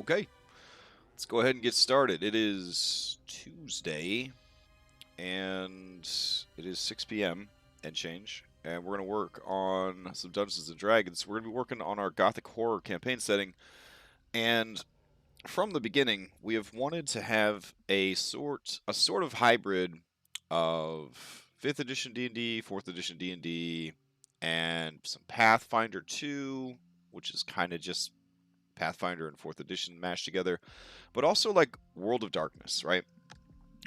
Okay, let's go ahead and get started. It is Tuesday, and it is 6 p.m. and change, and we're going to work on some Dungeons and Dragons. We're going to be working on our Gothic Horror campaign setting, and from the beginning, we have wanted to have a sort of hybrid of 5th edition D&D, 4th edition D&D, and some Pathfinder 2, which is kind of just Pathfinder and 4th edition mashed together, but also like World of Darkness, right?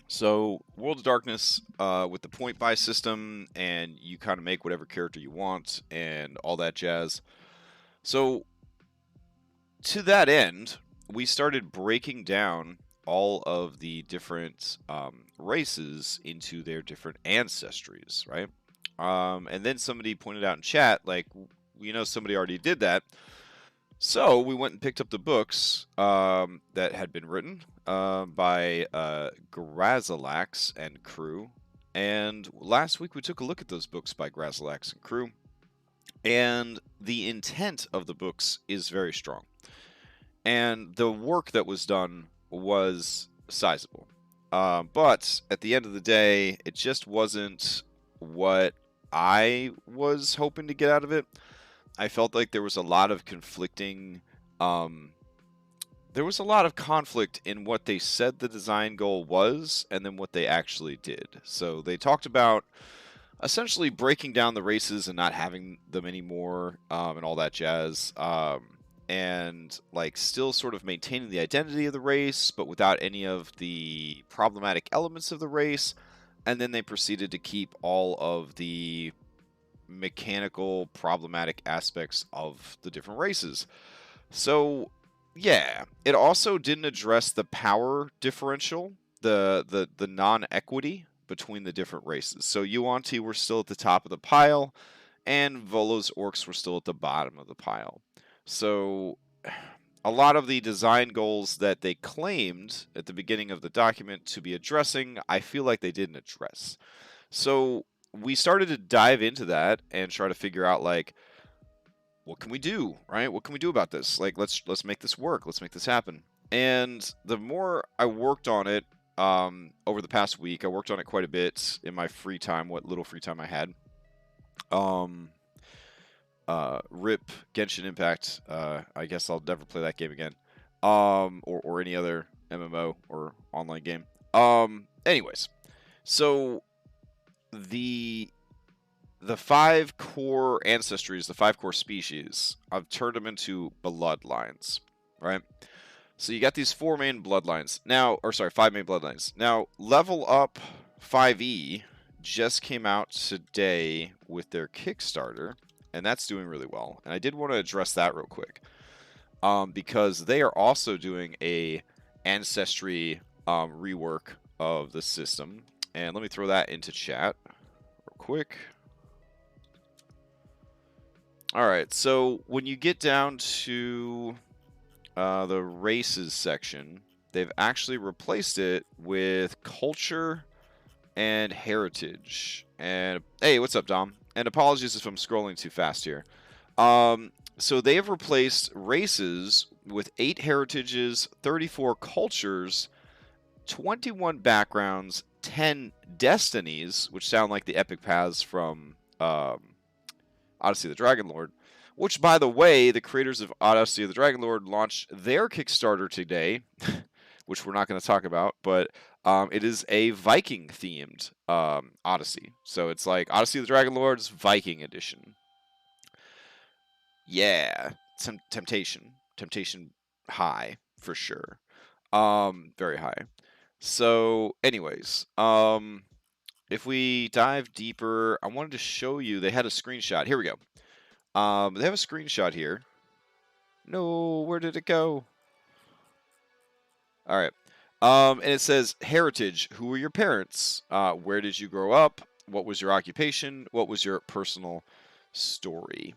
So World of Darkness with the point buy system, and you kind of make whatever character you want and all that jazz. So to that end, we started breaking down all of the different races into their different ancestries, right? And then somebody pointed out in chat, like, somebody already did that. So we went and picked up the books that had been written by Grazilaxx and crew. And last week we took a look at those books by Grazilaxx and crew. And the intent of the books is very strong. And the work that was done was sizable. But at the end of the day, it just wasn't what I was hoping to get out of it. I felt like there was a lot of conflicting, there was a lot of conflict in what they said the design goal was and then what they actually did. So they talked about essentially breaking down the races and not having them anymore, and all that jazz, and like still sort of maintaining the identity of the race, but without any of the problematic elements of the race. And then they proceeded to keep all of the mechanical problematic aspects of the different races. So yeah, it also didn't address the power differential, the non-equity between the different races. So Yuan-Ti were still at the top of the pile, and Volo's orcs were still at the bottom of the pile. So a lot of the design goals that they claimed at the beginning of the document to be addressing, I feel like they didn't address. So we started to dive into that and try to figure out, like, what can we do, right? What can we do about this? Like, let's make this work. Let's make this happen. And the more I worked on it over the past week, I worked on it quite a bit in my free time, what little free time I had. RIP Genshin Impact. I guess I'll never play that game again. Or any other MMO or online game. Anyways, so the 5 core ancestries, the 5 core species, I've turned them into bloodlines, right? So you got these 4 main bloodlines now, or sorry, 5 main bloodlines. Now, Level Up 5e just came out today with their Kickstarter, and that's doing really well. And I did want to address that real quick, because they are also doing a Ancestry rework of the system. And let me throw that into chat real quick. All right, so when you get down to the races section, they've actually replaced it with culture and heritage. And hey, what's up, Dom? And apologies if I'm scrolling too fast here. So they have replaced races with 8 heritages, 34 cultures, 21 backgrounds, 10 destinies, which sound like the epic paths from Odyssey of the Dragonlord, which, by the way, the creators of Odyssey of the Dragonlord launched their Kickstarter today, which we're not going to talk about, but it is a Viking-themed Odyssey. So it's like Odyssey of the Dragonlord's Viking edition. Yeah, some temptation high, for sure. Very high. So, anyways, if we dive deeper, I wanted to show you, they had a screenshot. Here we go. They have a screenshot here. No, where did it go? All right. And it says, heritage, who were your parents? Where did you grow up? What was your occupation? What was your personal story?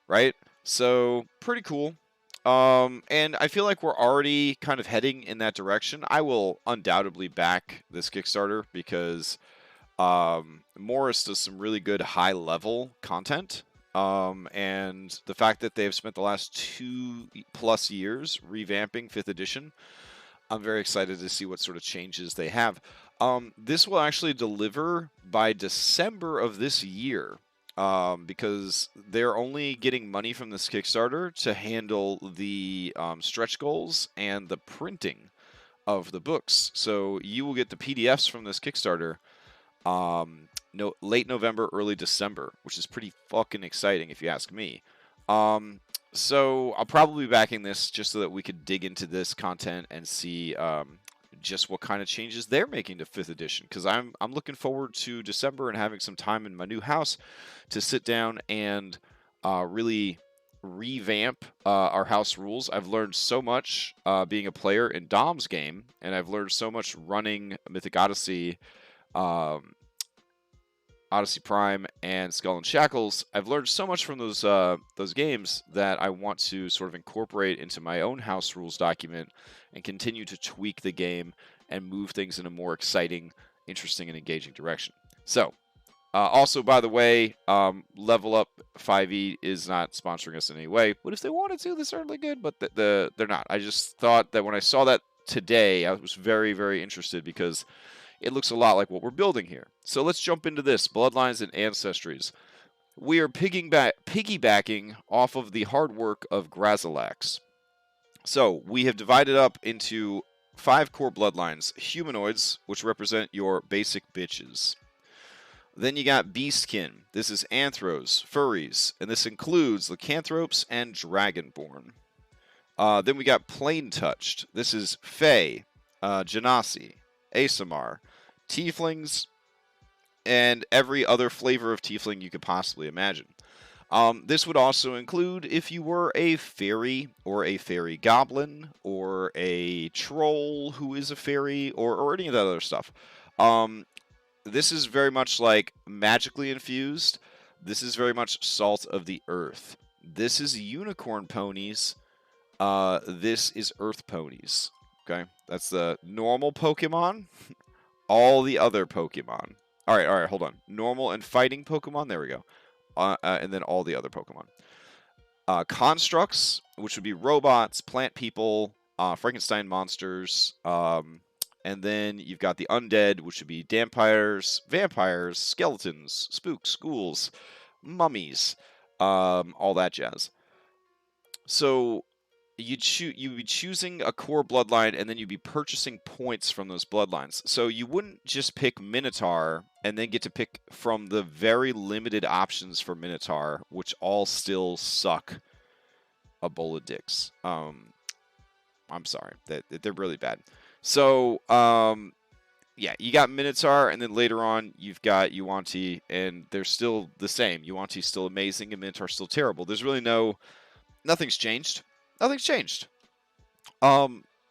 Right? So, pretty cool. And I feel like we're already kind of heading in that direction. I will undoubtedly back this Kickstarter because Morris does some really good high-level content, And the fact that they've spent the last 2+ years revamping 5th edition, I'm very excited to see what sort of changes they have. This will actually deliver by December of this year, because they're only getting money from this Kickstarter to handle the stretch goals and the printing of the books. So you will get the PDFs from this Kickstarter late November, early December, which is pretty fucking exciting if you ask me. So I'll probably be backing this just so that we could dig into this content and see just what kind of changes they're making to 5th edition, because I'm looking forward to December and having some time in my new house to sit down and really revamp our house rules. I've learned so much being a player in Dom's game, and I've learned so much running Mythic Odyssey, Odyssey Prime, and Skull and Shackles. I've learned so much from those games that I want to sort of incorporate into my own house rules document and continue to tweak the game and move things in a more exciting, interesting, and engaging direction. So, also, by the way, Level Up 5e is not sponsoring us in any way, but if they wanted to, they're certainly good, but they're not. I just thought that when I saw that today, I was very, very interested because it looks a lot like what we're building here. So let's jump into this, Bloodlines and Ancestries. We are piggybacking off of the hard work of Grazilaxx. So we have divided up into 5 core bloodlines. Humanoids, which represent your basic bitches. Then you got Beastkin. This is Anthros, Furries, and this includes Lycanthropes and Dragonborn. Then we got Plane Touched. This is Fae, Genasi, Asimar, Tieflings, and every other flavor of Tiefling you could possibly imagine. This would also include if you were a fairy or a fairy goblin or a troll who is a fairy or any of that other stuff. This is very much like magically infused. This is very much salt of the earth. This is unicorn ponies. This is earth ponies. Okay, that's the normal Pokemon. All the other Pokemon. All right, hold on. Normal and fighting Pokemon. There we go. And then all the other Pokemon. Constructs, which would be robots, plant people, Frankenstein monsters, and then you've got the undead, which would be vampires, skeletons, spooks, ghouls, mummies, all that jazz. So you'd be choosing a core bloodline, and then you'd be purchasing points from those bloodlines. So you wouldn't just pick Minotaur and then get to pick from the very limited options for Minotaur, which all still suck a bowl of dicks. I'm sorry, they're really bad. So yeah, you got Minotaur, and then later on you've got Yuan-Ti, and they're still the same. Yuan-Ti's still amazing, and Minotaur's still terrible. There's really nothing's changed. Nothing's changed.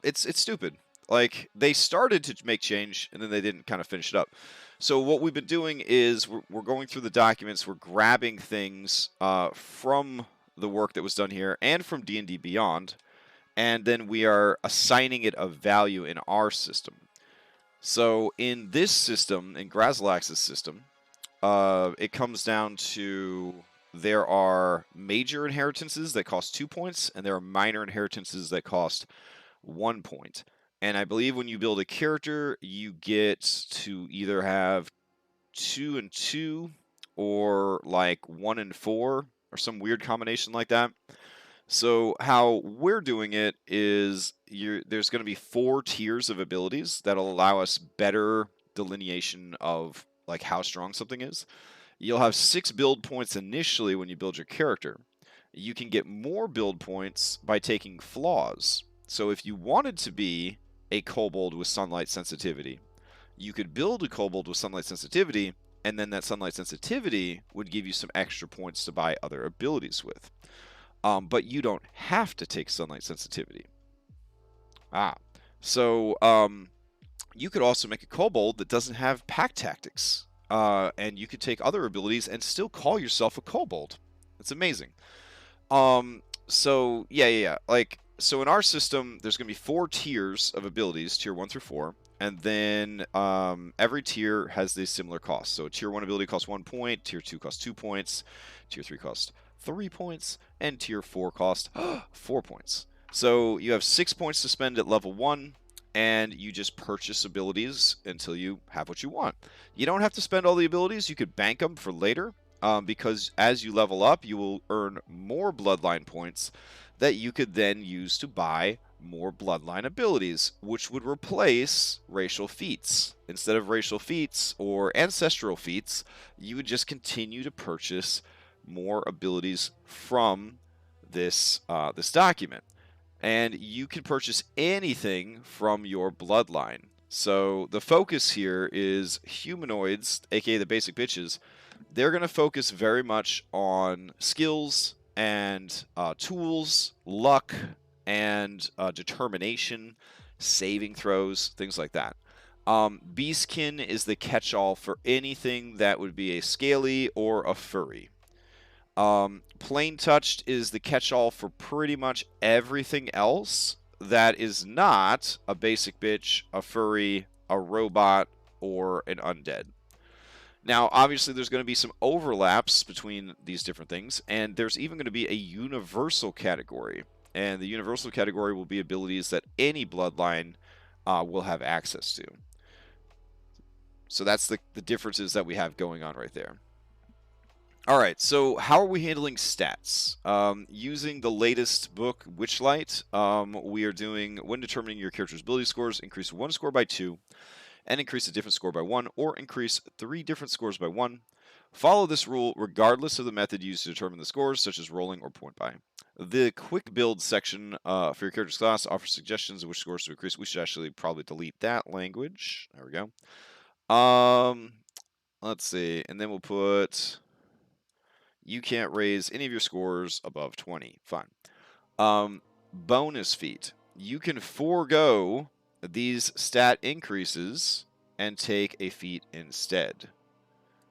It's stupid. Like, they started to make change, and then they didn't kind of finish it up. So what we've been doing is we're going through the documents, we're grabbing things from the work that was done here and from D&D Beyond, and then we are assigning it a value in our system. So in this system, in Grazilaxx's system, it comes down to there are major inheritances that cost 2 points, and there are minor inheritances that cost 1 point. And I believe when you build a character, you get to either have 2 and 2 or like 1 and 4 or some weird combination like that. So how we're doing it is there's going to be 4 tiers of abilities that'll allow us better delineation of like how strong something is. You'll have 6 build points initially when you build your character. You can get more build points by taking flaws. So if you wanted to be a kobold with sunlight sensitivity, you could build a kobold with sunlight sensitivity, and then that sunlight sensitivity would give you some extra points to buy other abilities with. But you don't have to take sunlight sensitivity. So you could also make a kobold that doesn't have pack tactics. And you could take other abilities and still call yourself a kobold. It's amazing. So yeah. Like, so in our system, there's going to be 4 tiers of abilities, tier 1 through 4. And then every tier has this similar cost. So tier 1 ability costs 1 point, tier 2 costs 2 points, tier 3 costs 3 points, and tier 4 costs 4 points. So you have 6 points to spend at level 1, and you just purchase abilities until you have what you want. You don't have to spend all the abilities. You could bank them for later, because as you level up, you will earn more bloodline points that you could then use to buy more bloodline abilities, which would replace racial feats. Instead of racial feats or ancestral feats, you would just continue to purchase more abilities from this document. And you can purchase anything from your bloodline. So the focus here is humanoids, aka the basic bitches. They're going to focus very much on skills and tools, luck, and determination, saving throws, things like that. Beastkin is the catch-all for anything that would be a scaly or a furry. Plain Touched is the catch-all for pretty much everything else that is not a basic bitch, a furry, a robot, or an undead. Now, obviously, there's going to be some overlaps between these different things, and there's even going to be a universal category. And the universal category will be abilities that any bloodline will have access to. So that's the differences that we have going on right there. All right, so how are we handling stats? Using the latest book, Witchlight, we are doing, when determining your character's ability scores, increase one score by 2, and increase a different score by 1, or increase 3 different scores by 1. Follow this rule regardless of the method used to determine the scores, such as rolling or point buy. The quick build section for your character's class offers suggestions of which scores to increase. We should actually probably delete that language. There we go. Let's see, and then we'll put... You can't raise any of your scores above 20. Fine. Bonus feat. You can forego these stat increases and take a feat instead.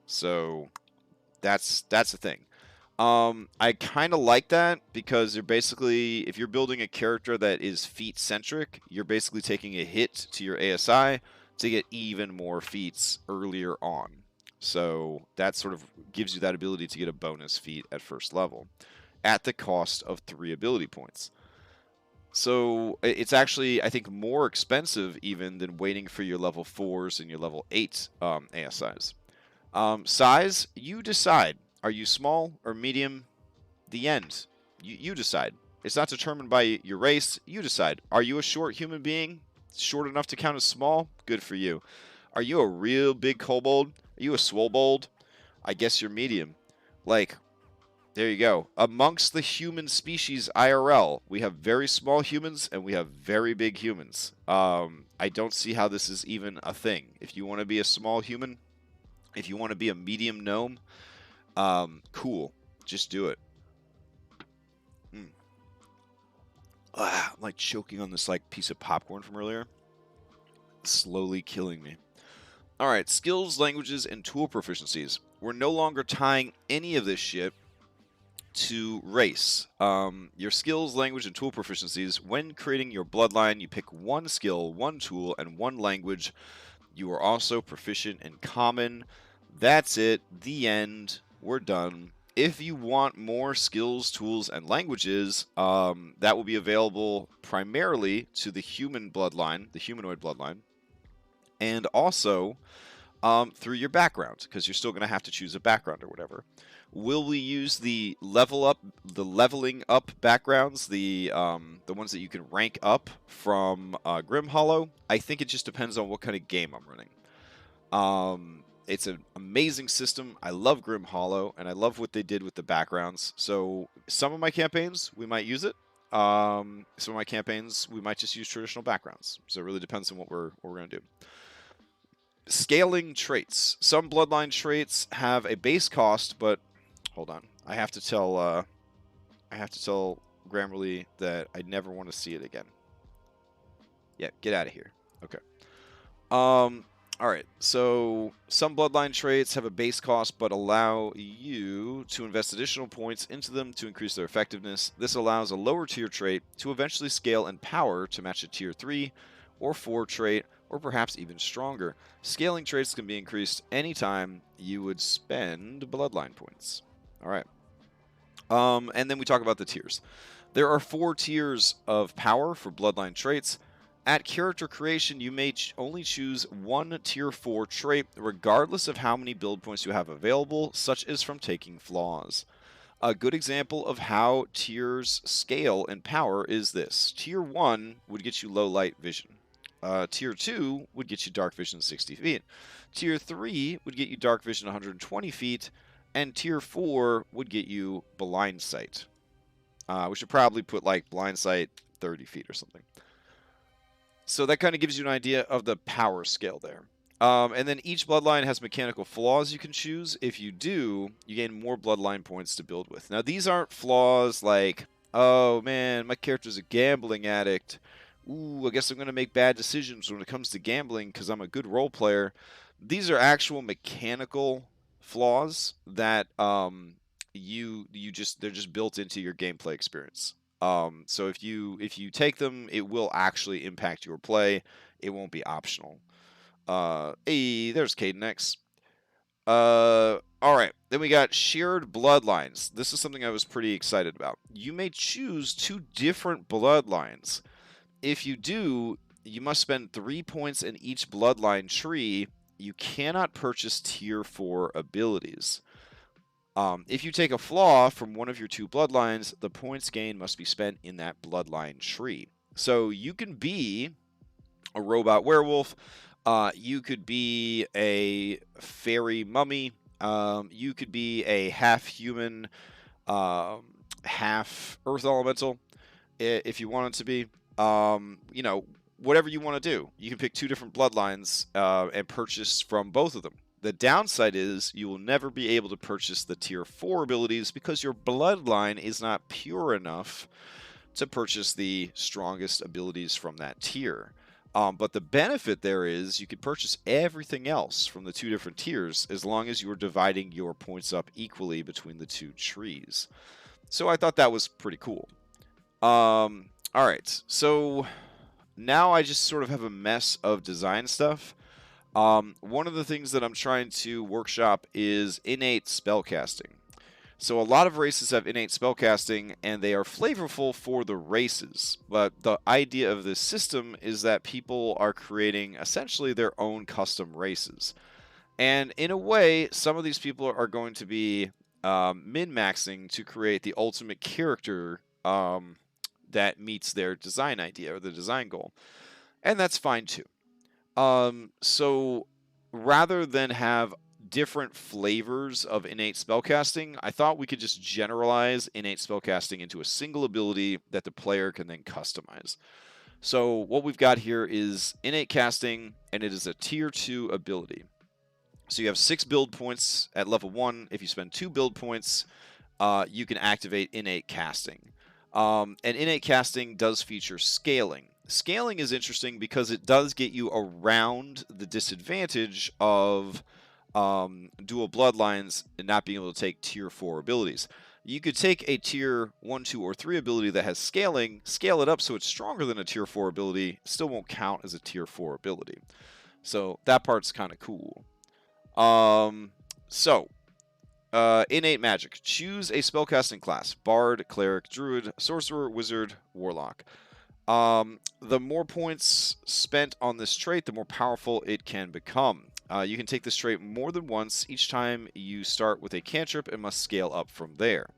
So that's the thing. I kind of like that because you're basically, if you're building a character that is feat centric, you're basically taking a hit to your ASI to get even more feats earlier on. So that sort of gives you that ability to get a bonus feat at first level at the cost of 3 ability points. So it's actually, I think, more expensive even than waiting for your level 4s and your level 8 ASIs. Size, you decide. Are you small or medium? The end. You decide. It's not determined by your race. You decide. Are you a short human being? Short enough to count as small? Good for you. Are you a real big kobold? Are you a swobold? I guess you're medium. Like, there you go. Amongst the human species IRL, we have very small humans and we have very big humans. I don't see how this is even a thing. If you want to be a small human, if you want to be a medium gnome, cool. Just do it. I'm like choking on this like piece of popcorn from earlier. Slowly killing me. All right, skills, languages, and tool proficiencies. We're no longer tying any of this shit to race. Your skills, language, and tool proficiencies. When creating your bloodline, you pick one skill, one tool, and one language. You are also proficient in common. That's it. The end. We're done. If you want more skills, tools, and languages, that will be available primarily to the human bloodline, the humanoid bloodline, and also through your background, because you're still going to have to choose a background or whatever. Will we use the leveling up backgrounds, the ones that you can rank up from Grimhollow? I think it just depends on what kind of game I'm running. It's an amazing system. I love Grimhollow, and I love what they did with the backgrounds. So some of my campaigns, we might use it. Some of my campaigns, we might just use traditional backgrounds. So it really depends on what we're going to do. Scaling traits. Some bloodline traits have a base cost, but hold on. I have to tell Grammarly that I never want to see it again. Yeah, get out of here. Okay. All right, so some bloodline traits have a base cost but allow you to invest additional points into them to increase their effectiveness. This allows a lower tier trait to eventually scale in power to match a tier 3 or 4 trait or perhaps even stronger. Scaling traits can be increased anytime you would spend bloodline points. All right. And then we talk about the tiers. There are 4 tiers of power for bloodline traits. At character creation, you may only choose one tier 4 trait, regardless of how many build points you have available, such as from taking flaws. A good example of how tiers scale in power is this. Tier 1 would get you low light vision. Tier 2 would get you dark vision 60 feet. Tier 3 would get you dark vision 120 feet. And Tier 4 would get you blind sight. We should probably put like blind sight 30 feet or something. So that kind of gives you an idea of the power scale there. And then each bloodline has mechanical flaws you can choose. If you do, you gain more bloodline points to build with. Now, these aren't flaws like, oh man, my character's a gambling addict. Ooh, I guess I'm going to make bad decisions when it comes to gambling because I'm a good role player. These are actual mechanical flaws that they're just built into your gameplay experience. So if you take them, it will actually impact your play. It won't be optional. Hey, there's Cadenex. All right. Then we got shared bloodlines. This is something I was pretty excited about. You may choose 2 different bloodlines. If you do, you must spend 3 points in each bloodline tree. You cannot purchase tier 4 abilities. If you take a flaw from one of your 2 bloodlines, the points gained must be spent in that bloodline tree. So you can be a robot werewolf. You could be a fairy mummy. You could be a half-human, half-earth elemental, if you wanted to be. You know, whatever you want to do. You can pick 2 different bloodlines and purchase from both of them. The downside is you will never be able to purchase the tier 4 abilities because your bloodline is not pure enough to purchase the strongest abilities from that tier. But the benefit there is you could purchase everything else from the 2 different tiers as long as you are dividing your points up equally between the 2 trees. So I thought that was pretty cool. All right, so now I just sort of have a mess of design stuff. One of the things that I'm trying to workshop is innate spellcasting. So a lot of races have innate spellcasting, and they are flavorful for the races. But the idea of this system is that people are creating essentially their own custom races. And in a way, some of these people are going to be min-maxing to create the ultimate character that meets their design idea or the design goal. And that's fine too. So rather than have different flavors of innate spellcasting, I thought we could just generalize innate spellcasting into a single ability that the player can then customize. So what we've got here is innate casting, and it is a tier 2 ability. So you have 6 build points at level 1. If you spend 2 build points, you can activate innate casting. And innate casting does feature scaling. Scaling is interesting because it does get you around the disadvantage of dual bloodlines and not being able to take tier 4 abilities. You could take a tier 1, 2, or 3 ability that has scaling, scale it up so it's stronger than a tier 4 ability, still won't count as a tier 4 ability. So that part's kind of cool. Innate magic. Choose a spellcasting class: Bard, Cleric, Druid, Sorcerer, Wizard, Warlock. The more points spent on this trait, the more powerful it can become. You can take this trait more than once each time you start with a cantrip and must scale up from there.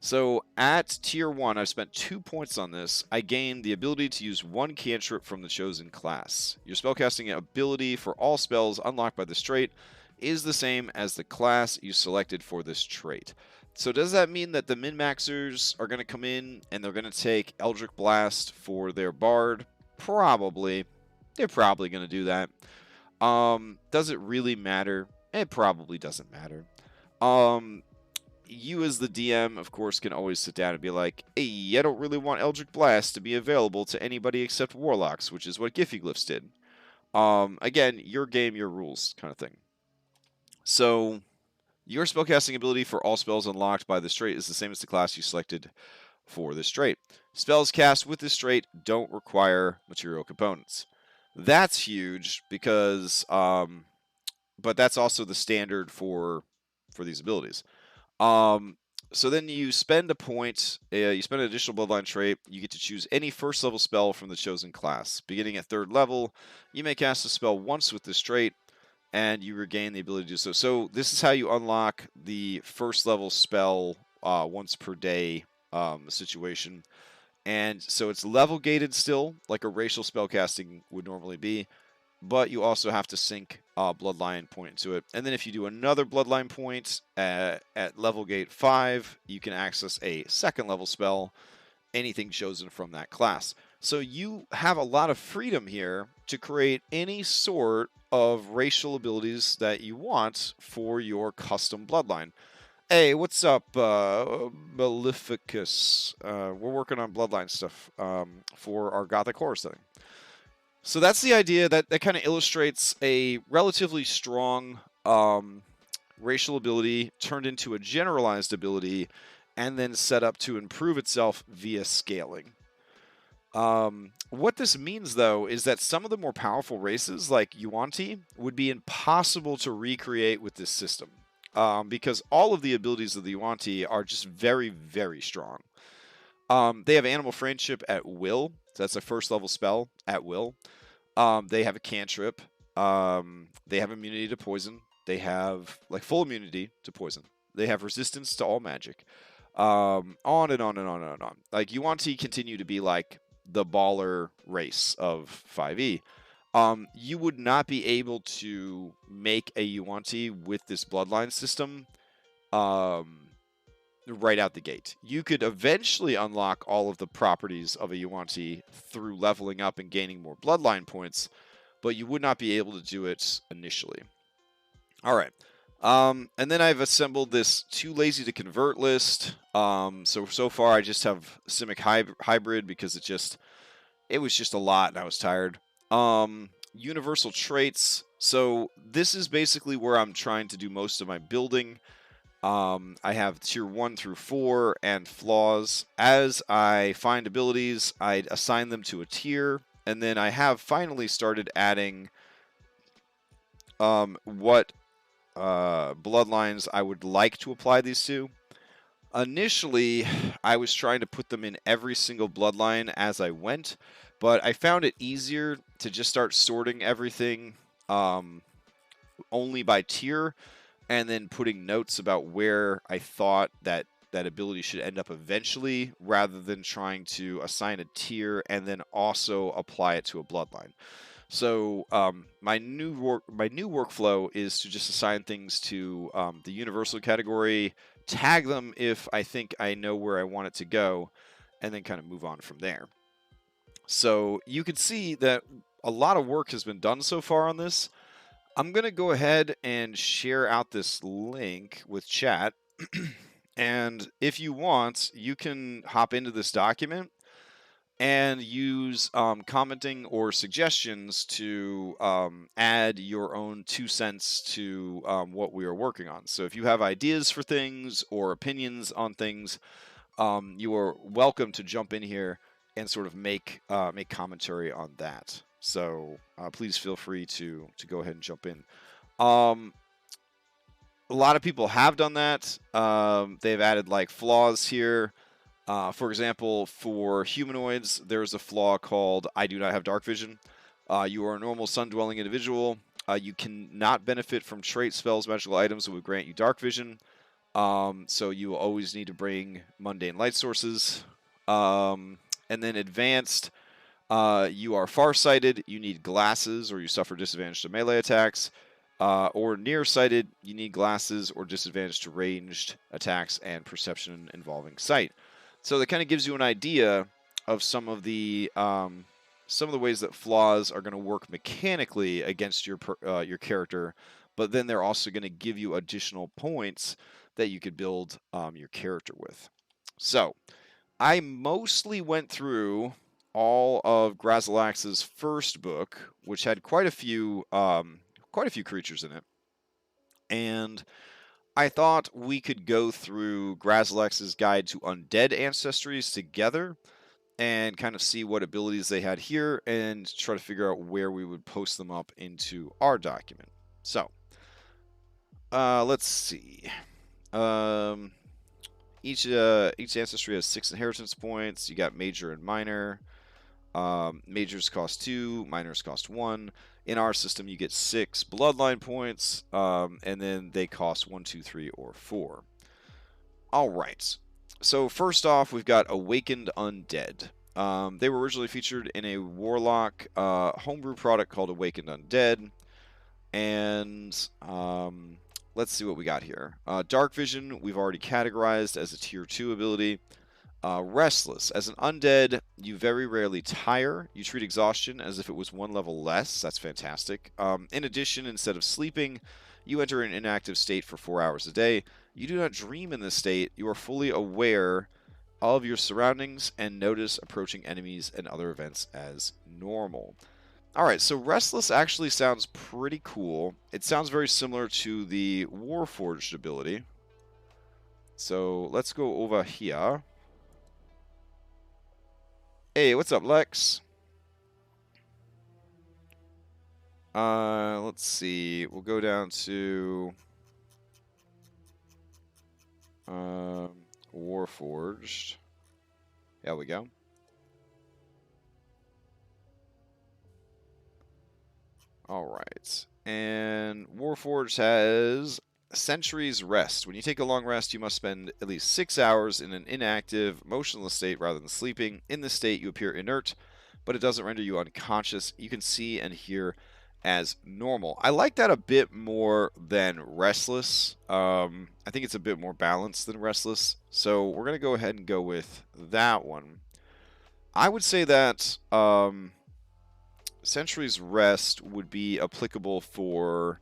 So at tier 1, I've spent 2 points on this. I gained the ability to use 1 cantrip from the chosen class. Your spellcasting ability for all spells unlocked by this trait is the same as the class you selected for this trait. So does that mean that the min-maxers are going to come in and they're going to take Eldritch Blast for their Bard? Probably. They're probably going to do that. Does it really matter? It probably doesn't matter. You as the DM, of course, can always sit down and be like, hey, I don't really want Eldritch Blast to be available to anybody except Warlocks, which is what Giffyglyphs did. Again, your game, your rules kind of thing. So your spellcasting ability for all spells unlocked by this trait is the same as the class you selected for this trait. Spells cast with this trait don't require material components. That's huge because, but that's also the standard for these abilities. So then you spend a point, you spend an additional bloodline trait, you get to choose any first level spell from the chosen class. Beginning at 3rd level, you may cast a spell once with this trait, and you regain the ability to do so. So this is how you unlock the first level spell once per day situation. And so it's level gated still, like a racial spellcasting would normally be, but you also have to sync Bloodline point into it. And then if you do another Bloodline point at level gate 5, you can access a 2nd level spell, anything chosen from that class. So you have a lot of freedom here to create any sort of racial abilities that you want for your custom Bloodline. Hey, what's up, Maleficus? We're working on Bloodline stuff for our Gothic Horror setting. So that's the idea. That kind of illustrates a relatively strong racial ability turned into a generalized ability and then set up to improve itself via scaling. What this means, though, is that some of the more powerful races, like Yuan-Ti, would be impossible to recreate with this system. Because all of the abilities of the Yuan-Ti are just very, very strong. They have Animal Friendship at will. So that's a 1st level spell at will. They have a cantrip. They have immunity to poison. They have like full immunity to poison. They have resistance to all magic. On and on and on and on. Like Yuan-Ti continue to be like the baller race of 5e. You would not be able to make a Yuan-Ti with this bloodline system right out the gate. You could eventually unlock all of the properties of a Yuan-Ti through leveling up and gaining more bloodline points, but you would not be able to do it initially. All right. And then I've assembled this too lazy to convert list. So far I just have Simic Hybrid because it was just a lot and I was tired. Universal traits. So this is basically where I'm trying to do most of my building. I have tier 1 through 4 and flaws. As I find abilities, I assign them to a tier, and then I have finally started adding what bloodlines I would like to apply these to. Initially, I was trying to put them in every single bloodline as I went, but I found it easier to just start sorting everything only by tier, and then putting notes about where I thought that ability should end up eventually, rather than trying to assign a tier and then also apply it to a bloodline. So my new workflow is to just assign things to the universal category, tag them if I think I know where I want it to go, and then kind of move on from there. So you can see that a lot of work has been done so far on this. I'm going to go ahead and share out this link with chat. And if you want, you can hop into this document and use commenting or suggestions to add your own 2 cents to what we are working on. So if you have ideas for things or opinions on things, you are welcome to jump in here and sort of make commentary on that. So please feel free to go ahead and jump in. A lot of people have done that. They've added like flaws here. For example, for humanoids, there's a flaw called I do not have dark vision. You are a normal sun-dwelling individual. You cannot benefit from trait spells, magical items that would grant you dark vision. So you will always need to bring mundane light sources. And then advanced, you are farsighted, you need glasses, or you suffer disadvantage to melee attacks. Or nearsighted, you need glasses or disadvantage to ranged attacks and perception involving sight. So that kind of gives you an idea of some of the ways that flaws are going to work mechanically against your character, but then they're also going to give you additional points that you could build your character with. So I mostly went through all of Grazilaxx's first book, which had quite a few creatures in it, and I thought we could go through Grazilaxx's Guide to Undead Ancestries together, and kind of see what abilities they had here and try to figure out where we would post them up into our document. So, let's see. Each ancestry has 6 inheritance points. You got major and minor. Majors cost 2, minors cost 1. In our system, you get 6 bloodline points, and then they cost 1, 2, 3, or 4. All right. So first off, we've got Awakened Undead. They were originally featured in a Warlock homebrew product called Awakened Undead. And let's see what we got here. Dark Vision, we've already categorized as a Tier 2 ability. Restless. As an undead, you very rarely tire. You treat exhaustion as if it was 1 level less. That's fantastic. In addition, instead of sleeping, you enter an inactive state for 4 hours a day. You do not dream in this state. You are fully aware of your surroundings and notice approaching enemies and other events as normal. Alright, so Restless actually sounds pretty cool. It sounds very similar to the Warforged ability. So let's go over here. Hey, what's up, Lex? Let's see. We'll go down to Warforged. There we go. All right. And Warforged has Century's Rest. When you take a long rest, you must spend at least 6 hours in an inactive, motionless state rather than sleeping. In this state, you appear inert, but it doesn't render you unconscious. You can see and hear as normal. I like that a bit more than Restless. I think it's a bit more balanced than Restless. So we're going to go ahead and go with that one. I would say that Century's Rest would be applicable for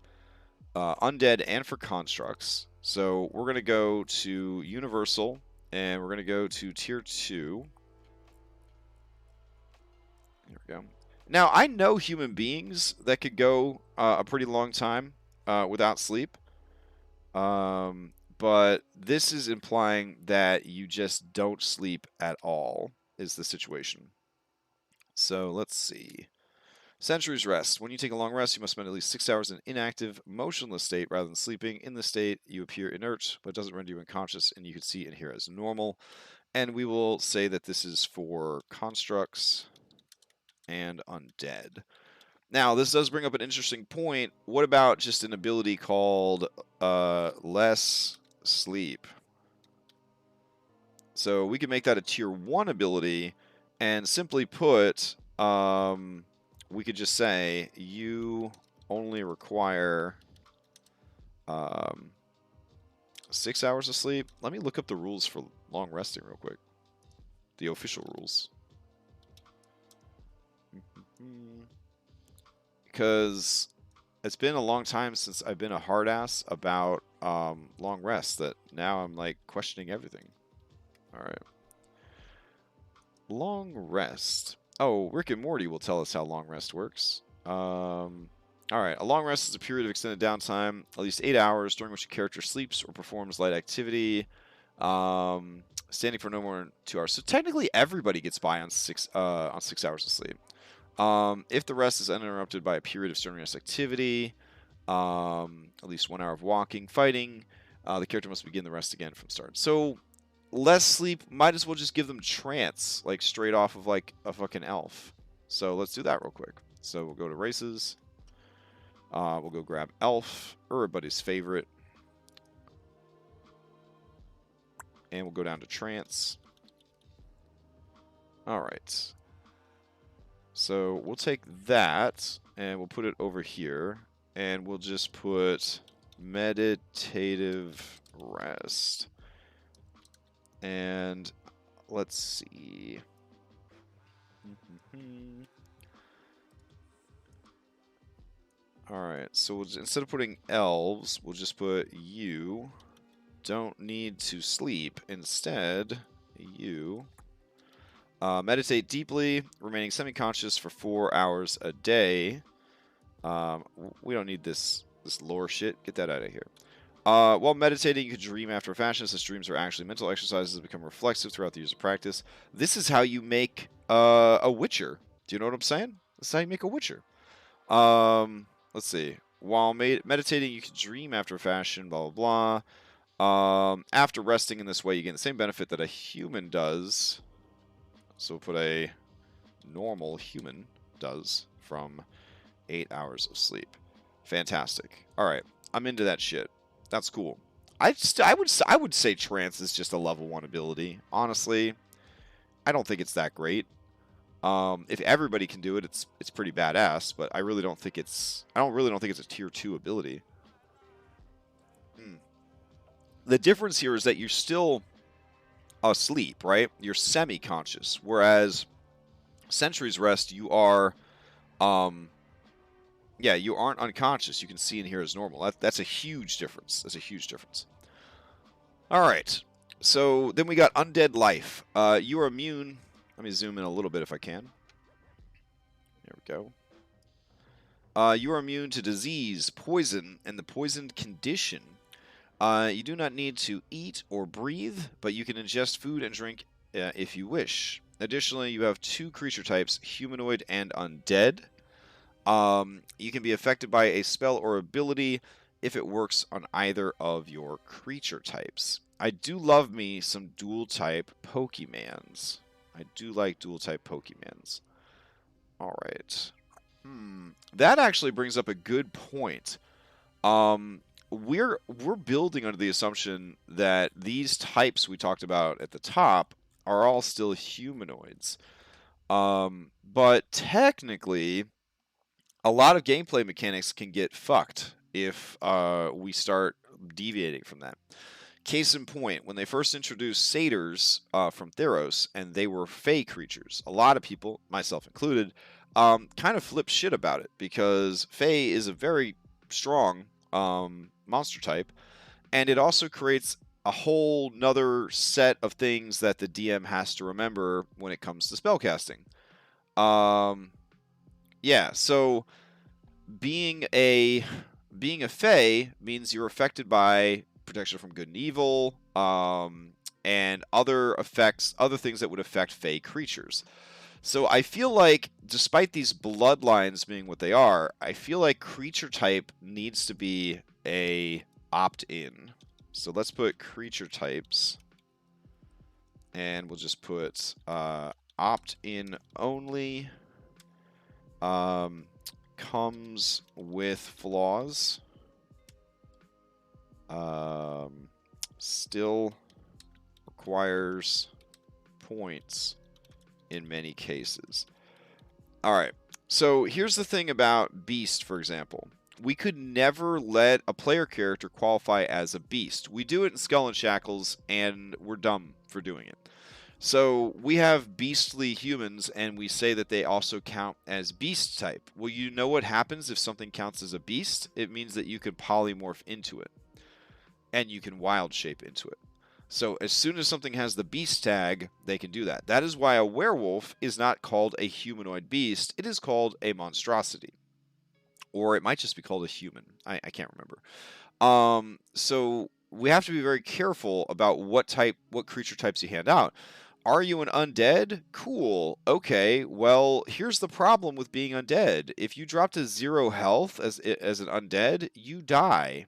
Undead and for constructs. So we're going to go to Universal, and we're going to go to Tier 2. There we go. Now, I know human beings that could go a pretty long time without sleep. But this is implying that you just don't sleep at all, is the situation. So let's see. Century's Rest. When you take a long rest, you must spend at least 6 hours in an inactive, motionless state rather than sleeping. In this state, you appear inert, but it doesn't render you unconscious, and you can see and hear as normal. And we will say that this is for constructs and undead. Now, this does bring up an interesting point. What about just an ability called Less Sleep? So we can make that a Tier 1 ability, and simply put, we could just say you only require 6 hours of sleep. Let me look up the rules for long resting real quick. The official rules. Because it's been a long time since I've been a hard ass about long rest that now I'm like questioning everything. Alright. Long rest. Oh, Rick and Morty will tell us how long rest works. Alright, a long rest is a period of extended downtime, at least 8 hours, during which a character sleeps or performs light activity, standing for no more than 2 hours. So technically everybody gets by on 6 hours of sleep. If the rest is uninterrupted by a period of strenuous activity, at least 1 hour of walking, fighting, the character must begin the rest again from start. So less sleep, might as well just give them trance, like straight off of like a fucking elf. So let's do that real quick. So we'll go to races. We'll go grab elf, everybody's favorite. And we'll go down to trance. Alright. So we'll take that and we'll put it over here. And we'll just put meditative rest. And let's see. Alright, so instead of putting elves, we'll just put you don't need to sleep. Instead, you meditate deeply, remaining semi-conscious for 4 hours a day. We don't need this lore shit. Get that out of here. While meditating, you can dream after a fashion, since dreams are actually mental exercises that become reflexive throughout the user practice. This is how you make a Witcher. Do you know what I'm saying? This is how you make a Witcher. Let's see. While meditating, you can dream after a fashion, blah, blah, blah. After resting in this way, you gain the same benefit that a human does. So we'll put a normal human does from 8 hours of sleep. Fantastic. All right. I'm into that shit. That's cool. I would say trance is just a level 1 ability. Honestly, I don't think it's that great. If everybody can do it, it's pretty badass. But I really don't think it's a tier 2 ability. The difference here is that you're still asleep, right? You're semi-conscious, whereas Sentry's Rest, you are, yeah, you aren't unconscious. You can see and hear as normal. That's a huge difference. That's a huge difference. All right. So then we got Undead Life. You are immune. Let me zoom in a little bit if I can. There we go. You are immune to disease, poison, and the poisoned condition. You do not need to eat or breathe, but you can ingest food and drink if you wish. Additionally, you have 2 creature types, humanoid and undead. You can be affected by a spell or ability if it works on either of your creature types. I do love me some dual-type Pokemans. I do like dual-type Pokemans. All right. That actually brings up a good point. We're building under the assumption that these types we talked about at the top are all still humanoids. But technically, a lot of gameplay mechanics can get fucked if we start deviating from that. Case in point, when they first introduced satyrs from Theros, and they were fey creatures, a lot of people, myself included, kind of flipped shit about it, because fey is a very strong monster type, and it also creates a whole nother set of things that the DM has to remember when it comes to spellcasting. Yeah, so being a fey means you're affected by protection from good and evil, and other things that would affect fey creatures. So I feel like, despite these bloodlines being what they are, I feel like creature type needs to be a opt-in. So let's put creature types, and we'll just put opt-in only. Comes with flaws. Still requires points in many cases. Alright, so here's the thing about Beast, for example. We could never let a player character qualify as a beast. We do it in Skull and Shackles, and we're dumb for doing it. So we have beastly humans, and we say that they also count as beast type. Well, you know what happens if something counts as a beast? It means that you can polymorph into it, and you can wild shape into it. So as soon as something has the beast tag, they can do that. That is why a werewolf is not called a humanoid beast. It is called a monstrosity. Or it might just be called a human. I can't remember. So we have to be very careful about what creature types you hand out. Are you an undead? Cool. Okay, well, here's the problem with being undead. If you drop to 0 health as an undead, you die.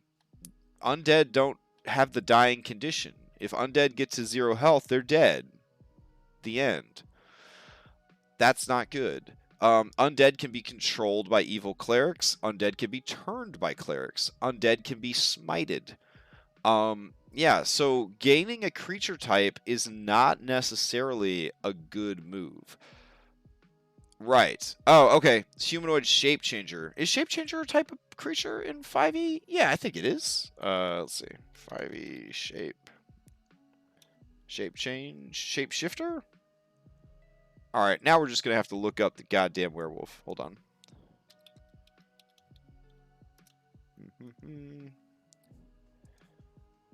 Undead don't have the dying condition. If undead get to 0 health, they're dead. The end. That's not good. Undead can be controlled by evil clerics. Undead can be turned by clerics. Undead can be smited. Yeah, so gaining a creature type is not necessarily a good move. Right. Oh, okay. Humanoid shape changer. Is shape changer a type of creature in 5e? Yeah, I think it is. Let's see. 5e shape change, shape shifter? All right, now we're just going to have to look up the goddamn werewolf. Hold on.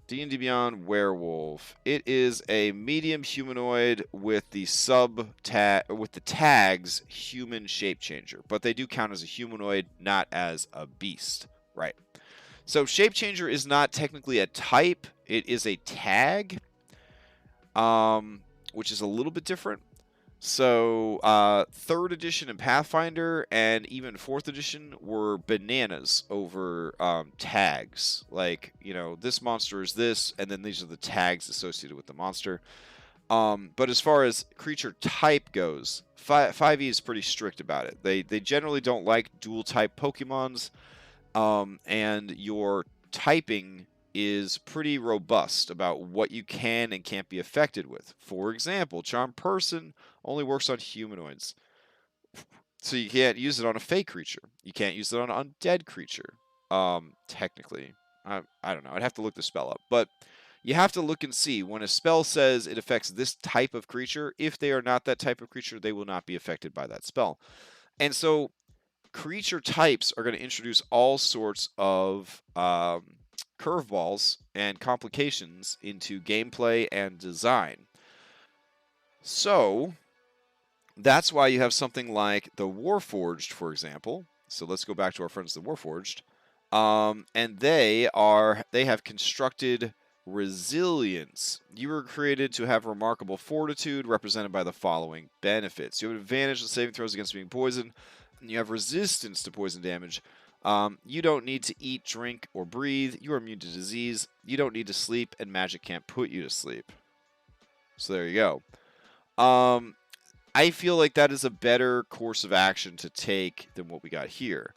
D&D Beyond werewolf. It is a medium humanoid with the tags human shape changer, but they do count as a humanoid, not as a beast. Right. So Shape Changer is not technically a type. It is a tag, which is a little bit different. So 3rd edition in Pathfinder and even 4th edition were bananas over tags. Like, this monster is this, and then these are the tags associated with the monster. But as far as creature type goes, 5e is pretty strict about it. They generally don't like dual type Pokemons, and your typing is pretty robust about what you can and can't be affected with. For example, Charm Person only works on humanoids. So you can't use it on a fey creature. You can't use it on an undead creature. Technically. I don't know. I'd have to look the spell up. But you have to look and see. When a spell says it affects this type of creature, if they are not that type of creature, they will not be affected by that spell. And so creature types are going to introduce all sorts of curveballs and complications into gameplay and design. So that's why you have something like the Warforged, for example. So let's go back to our friends, the Warforged, and they have constructed resilience. You were created to have remarkable fortitude, represented by the following benefits. You have advantage in saving throws against being poisoned. You have resistance to poison damage. You don't need to eat, drink, or breathe. You are immune to disease. You don't need to sleep, and magic can't put you to sleep. So there you go. I feel like that is a better course of action to take than what we got here.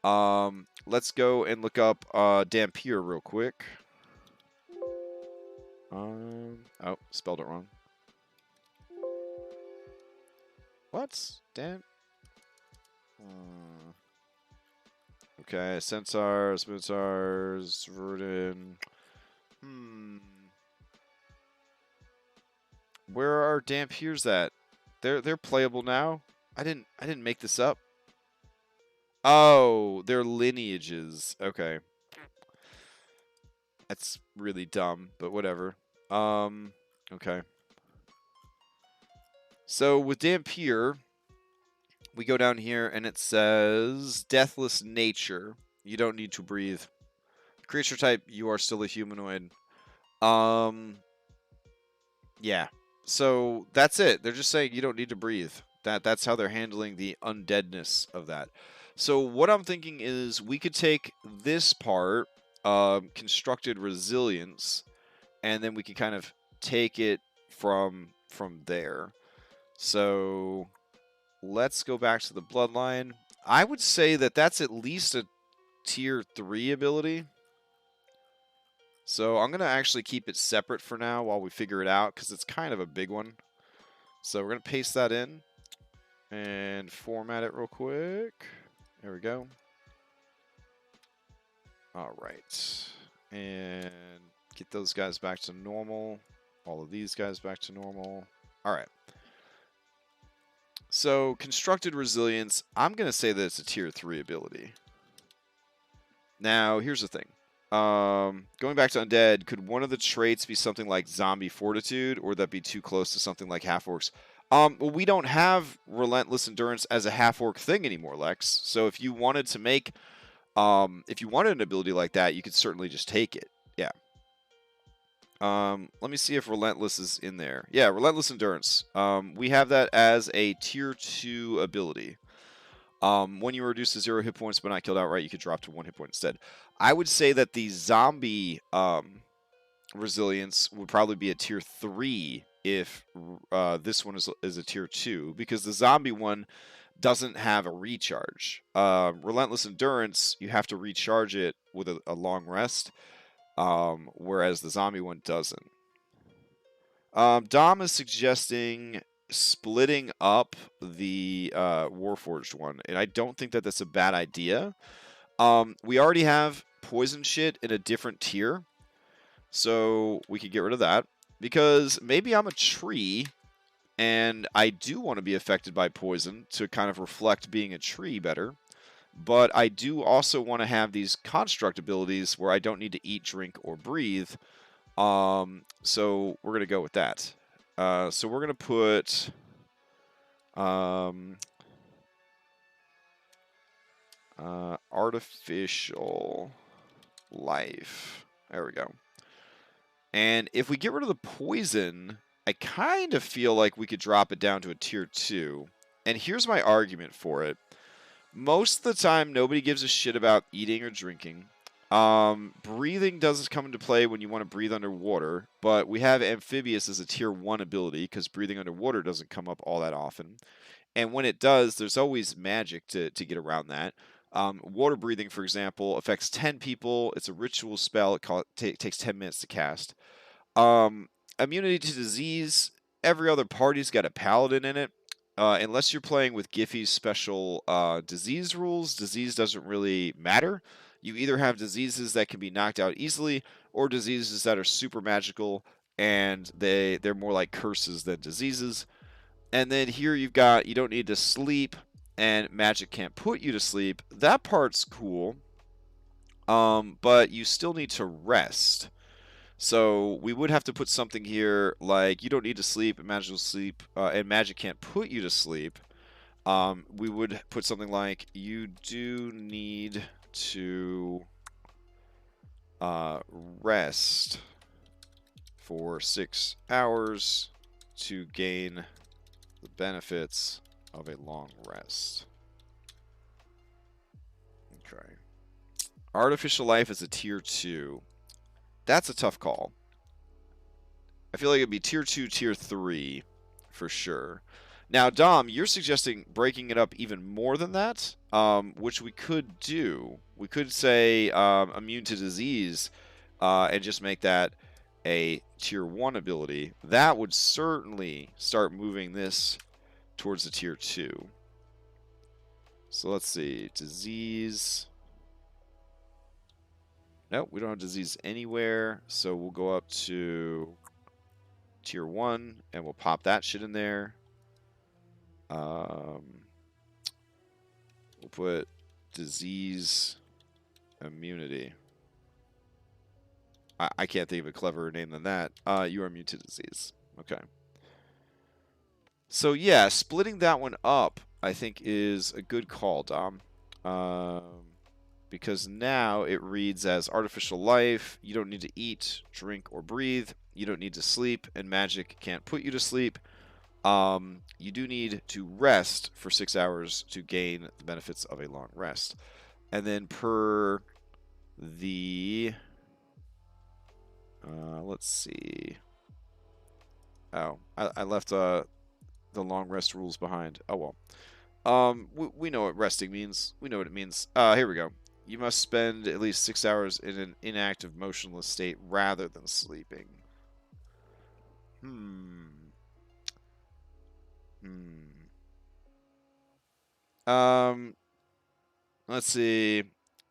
Let's go and look up Dampier real quick. Oh, spelled it wrong. What? Damn. Okay, Centaurs, Moonsars, Verdin. Where are Dampiers at? They're playable now. I didn't make this up. Oh, they're lineages. Okay. That's really dumb, but whatever. Okay. So with Dampier, we go down here and it says Deathless Nature. You don't need to breathe. Creature type, you are still a humanoid. Yeah. So that's it. They're just saying you don't need to breathe. That's how they're handling the undeadness of that. So what I'm thinking is we could take this part, constructed resilience, and then we can kind of take it from there. So let's go back to the bloodline. I would say that that's at least a tier 3 ability. So I'm going to actually keep it separate for now while we figure it out, because it's kind of a big one. So we're going to paste that in and format it real quick. There we go. All right. And get those guys back to normal. All of these guys back to normal. All right. So constructed resilience, I'm going to say that it's a tier 3 ability. Now, here's the thing. Going back to Undead, could one of the traits be something like Zombie Fortitude, or would that be too close to something like Half-Orcs? Well, we don't have Relentless Endurance as a Half-Orc thing anymore, Lex. So if you wanted to make, if you wanted an ability like that, you could certainly just take it. Yeah. Let me see if Relentless is in there. Yeah, Relentless Endurance. We have that as a tier 2 ability. When you were reduced to 0 hit points but not killed outright, you could drop to 1 hit point instead. I would say that the zombie resilience would probably be a tier 3 if this one is a tier 2, because the zombie one doesn't have a recharge. Relentless Endurance, you have to recharge it with a long rest, whereas the zombie one doesn't. Dom is suggesting splitting up the Warforged one, and I don't think that that's a bad idea. We already have poison shit in a different tier, so we could get rid of that, because maybe I'm a tree and I do want to be affected by poison to kind of reflect being a tree better, but I do also want to have these construct abilities where I don't need to eat, drink, or breathe. So we're going to go with that. So we're going to put artificial life. There we go. And if we get rid of the poison, I kind of feel like we could drop it down to a tier 2. And here's my argument for it. Most of the time, nobody gives a shit about eating or drinking. Breathing does come into play when you want to breathe underwater, but we have Amphibious as a tier 1 ability because breathing underwater doesn't come up all that often. And when it does, there's always magic to get around that. Water breathing, for example, affects 10 people. It's a ritual spell. It takes 10 minutes to cast. Immunity to disease. Every other party's got a paladin in it. Unless you're playing with Giffy's special disease rules, disease doesn't really matter. You either have diseases that can be knocked out easily, or diseases that are super magical, and they're more like curses than diseases. And then here you've got, you don't need to sleep, and magic can't put you to sleep. That part's cool, but you still need to rest. So we would have to put something here like you don't need to sleep, and magic can't put you to sleep. We would put something like you do need to rest for 6 hours to gain the benefits of a long rest. Okay. Artificial life is a tier 2. That's a tough call. I feel like it'd be tier 2, tier 3 for sure. Now, Dom, you're suggesting breaking it up even more than that, which we could do. We could say immune to disease and just make that a tier 1 ability. That would certainly start moving this towards the tier 2. So let's see. Disease. Nope, we don't have disease anywhere. So we'll go up to tier 1 and we'll pop that shit in there. We'll put disease immunity. I can't think of a cleverer name than that. You are immune to disease. Okay. So yeah, splitting that one up, I think, is a good call, Dom. Because now it reads as artificial life. You don't need to eat, drink, or breathe. You don't need to sleep, and magic can't put you to sleep. You do need to rest for 6 hours to gain the benefits of a long rest. And then per the... let's see. Oh, I left the long rest rules behind. Oh well. We know what resting means. We know what it means. Here we go. You must spend at least 6 hours in an inactive, motionless state rather than sleeping. Let's see.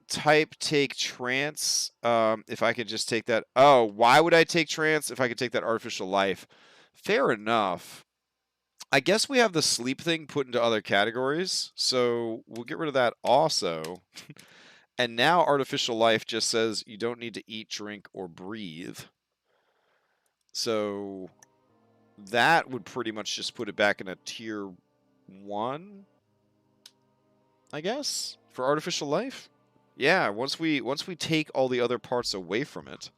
Type take trance. If I could just take that. Oh, why would I take trance if I could take that artificial life? Fair enough. I guess we have the sleep thing put into other categories, so we'll get rid of that also. And now artificial life just says you don't need to eat, drink, or breathe. So that would pretty much just put it back in a tier 1, I guess, for artificial life. Yeah, once we take all the other parts away from it.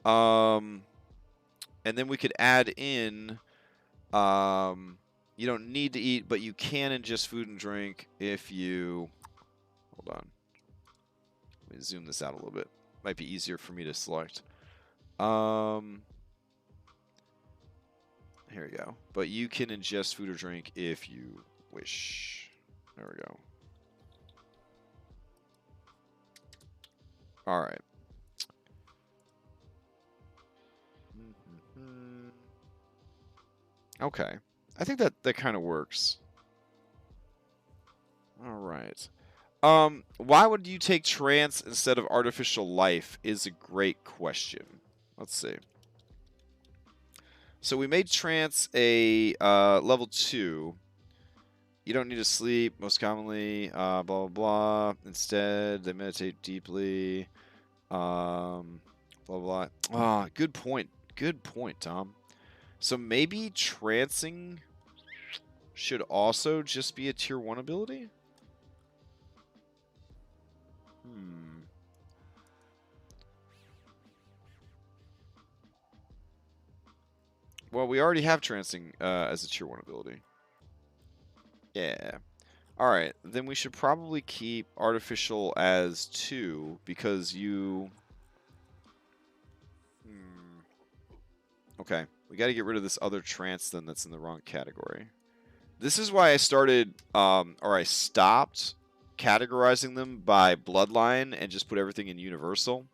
And then we could add in you don't need to eat, but you can ingest food and drink if you... Hold on. Let me zoom this out a little bit. Might be easier for me to select. Here we go. But you can ingest food or drink if you wish. There we go. All right. Okay. I think that kind of works. All right. Why would you take trance instead of artificial life is a great question. Let's see. So we made trance a level 2. You don't need to sleep, most commonly, blah, blah, blah. Instead, they meditate deeply. Blah, blah. Ah, good point. Good point, Tom. So maybe trancing should also just be a tier 1 ability? Well, we already have trancing as a tier 1 ability. Yeah. Alright, then we should probably keep artificial as 2 because you... Okay, we got to get rid of this other trance then that's in the wrong category. This is why I started, or I stopped categorizing them by bloodline and just put everything in universal,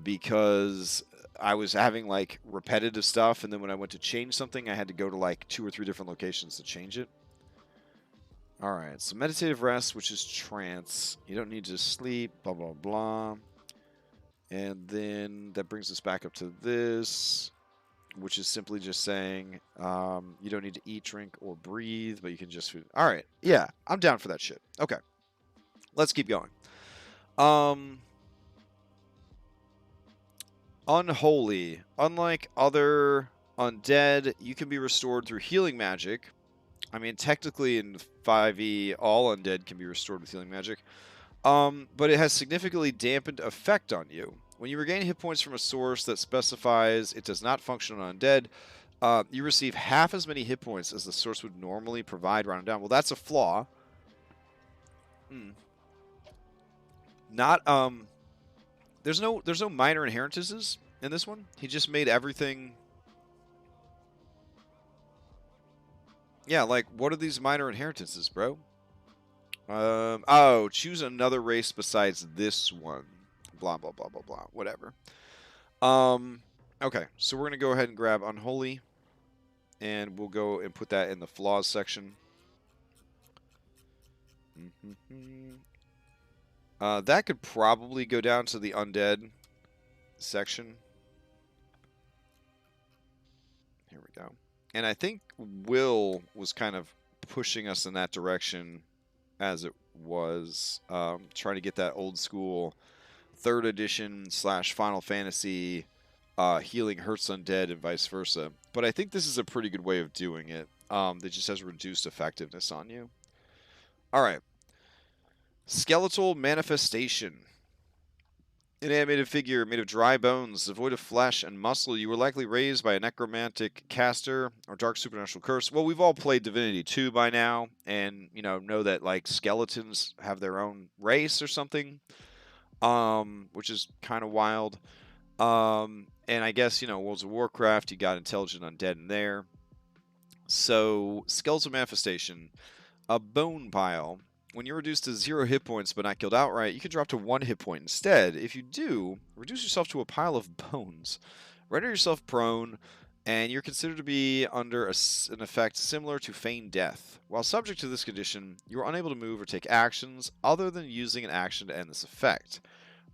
because I was having like repetitive stuff, and then when I went to change something, I had to go to like 2 or 3 different locations to change it. All right, so meditative rest, which is trance. You don't need to sleep, blah, blah, blah. And then that brings us back up to this, which is simply just saying you don't need to eat, drink, or breathe, but you can just... All right. Yeah, I'm down for that shit. Okay. Let's keep going. Unholy. Unlike other undead, you can be restored through healing magic. I mean, technically in 5e, all undead can be restored with healing magic. But it has significantly dampened effect on you. When you regain hit points from a source that specifies it does not function on undead, you receive half as many hit points as the source would normally provide rounded down. Well, that's a flaw. Not there's no minor inheritances in this one. He just made everything. Yeah, like what are these minor inheritances, bro? Oh, choose another race besides this one. Blah, blah, blah, blah, blah. Whatever. Okay, so we're going to go ahead and grab Unholy, and we'll go and put that in the flaws section. That could probably go down to the Undead section. Here we go. And I think Will was kind of pushing us in that direction as it was trying to get that old school 3rd edition / Final Fantasy healing hurts undead and vice versa. But I think this is a pretty good way of doing it that just has reduced effectiveness on you. All right. Skeletal Manifestation. An animated figure made of dry bones, devoid of flesh and muscle. You were likely raised by a necromantic caster or dark supernatural curse. Well, we've all played Divinity 2 by now, and know that like skeletons have their own race or something, which is kind of wild. And I guess Worlds of Warcraft, you got intelligent undead in there. So Skeletal Manifestation, a bone pile. When you're reduced to 0 hit points but not killed outright, you can drop to 1 hit point instead. If you do, reduce yourself to a pile of bones. Render yourself prone, and you're considered to be under an effect similar to feigned death. While subject to this condition, you are unable to move or take actions other than using an action to end this effect.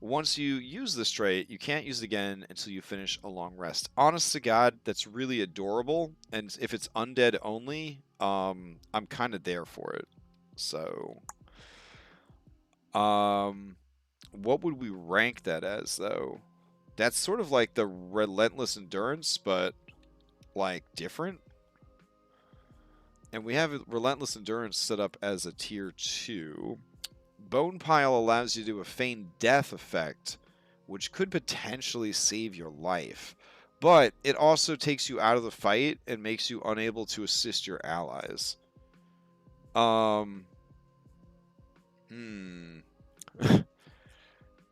Once you use this trait, you can't use it again until you finish a long rest. Honest to God, that's really adorable, and if it's undead only, I'm kind of there for it. So, what would we rank that as, though? That's sort of like the Relentless Endurance, but, like, different. And we have Relentless Endurance set up as a tier 2. Bone Pile allows you to do a feigned death effect, which could potentially save your life. But it also takes you out of the fight and makes you unable to assist your allies.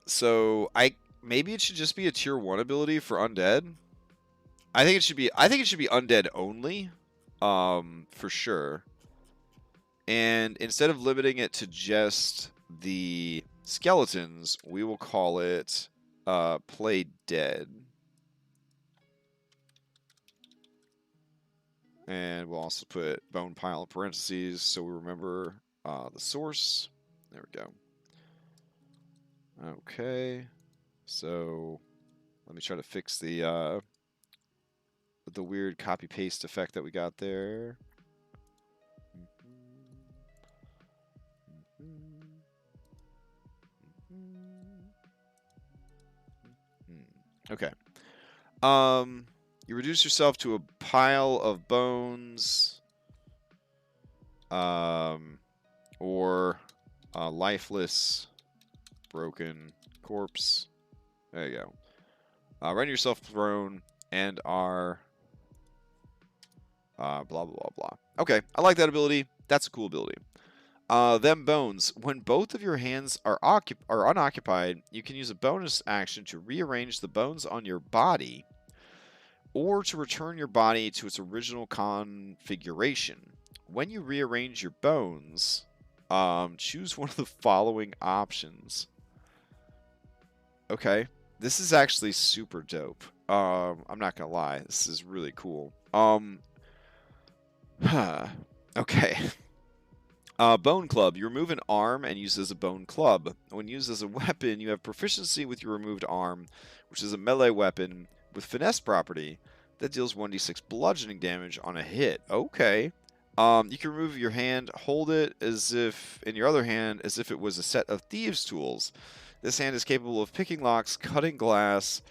So maybe it should just be a tier 1 ability for undead. I think it should be undead only, for sure. And instead of limiting it to just the skeletons, we will call it Play Dead. And we'll also put Bone Pile in parentheses so we remember the source. There we go. Okay. So let me try to fix the weird copy-paste effect that we got there. Okay. You reduce yourself to a pile of bones, or a lifeless, broken corpse. There you go. Render yourself prone and are Blah, blah, blah, blah. Okay, I like that ability. That's a cool ability. Them bones. When both of your hands are unoccupied, you can use a bonus action to rearrange the bones on your body or to return your body to its original configuration. When you rearrange your bones, choose one of the following options. Okay, this is actually super dope. I'm not gonna lie, this is really cool. Okay. Bone Club. You remove an arm and use it as a bone club. When used as a weapon, you have proficiency with your removed arm, which is a melee weapon with finesse property that deals 1d6 bludgeoning damage on a hit. Okay. You can remove your hand, hold it as if in your other hand as if it was a set of thieves' tools. This hand is capable of picking locks, cutting glass,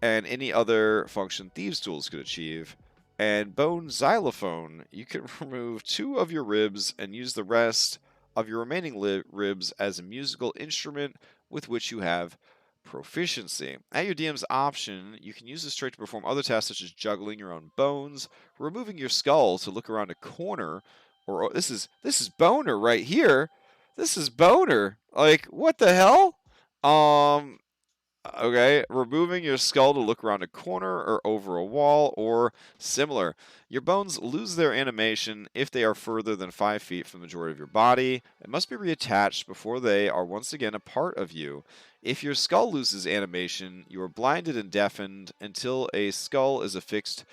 and any other function thieves' tools could achieve. And bone xylophone, you can remove 2 of your ribs and use the rest of your remaining ribs as a musical instrument with which you have proficiency. At your DM's option, you can use this trait to perform other tasks such as juggling your own bones, removing your skull to look around a corner, or this is boner right here. This is boner. Like, what the hell? Okay, removing your skull to look around a corner or over a wall or similar. Your bones lose their animation if they are further than 5 feet from the majority of your body and must be reattached before they are once again a part of you. If your skull loses animation, you are blinded and deafened until a skull is affixed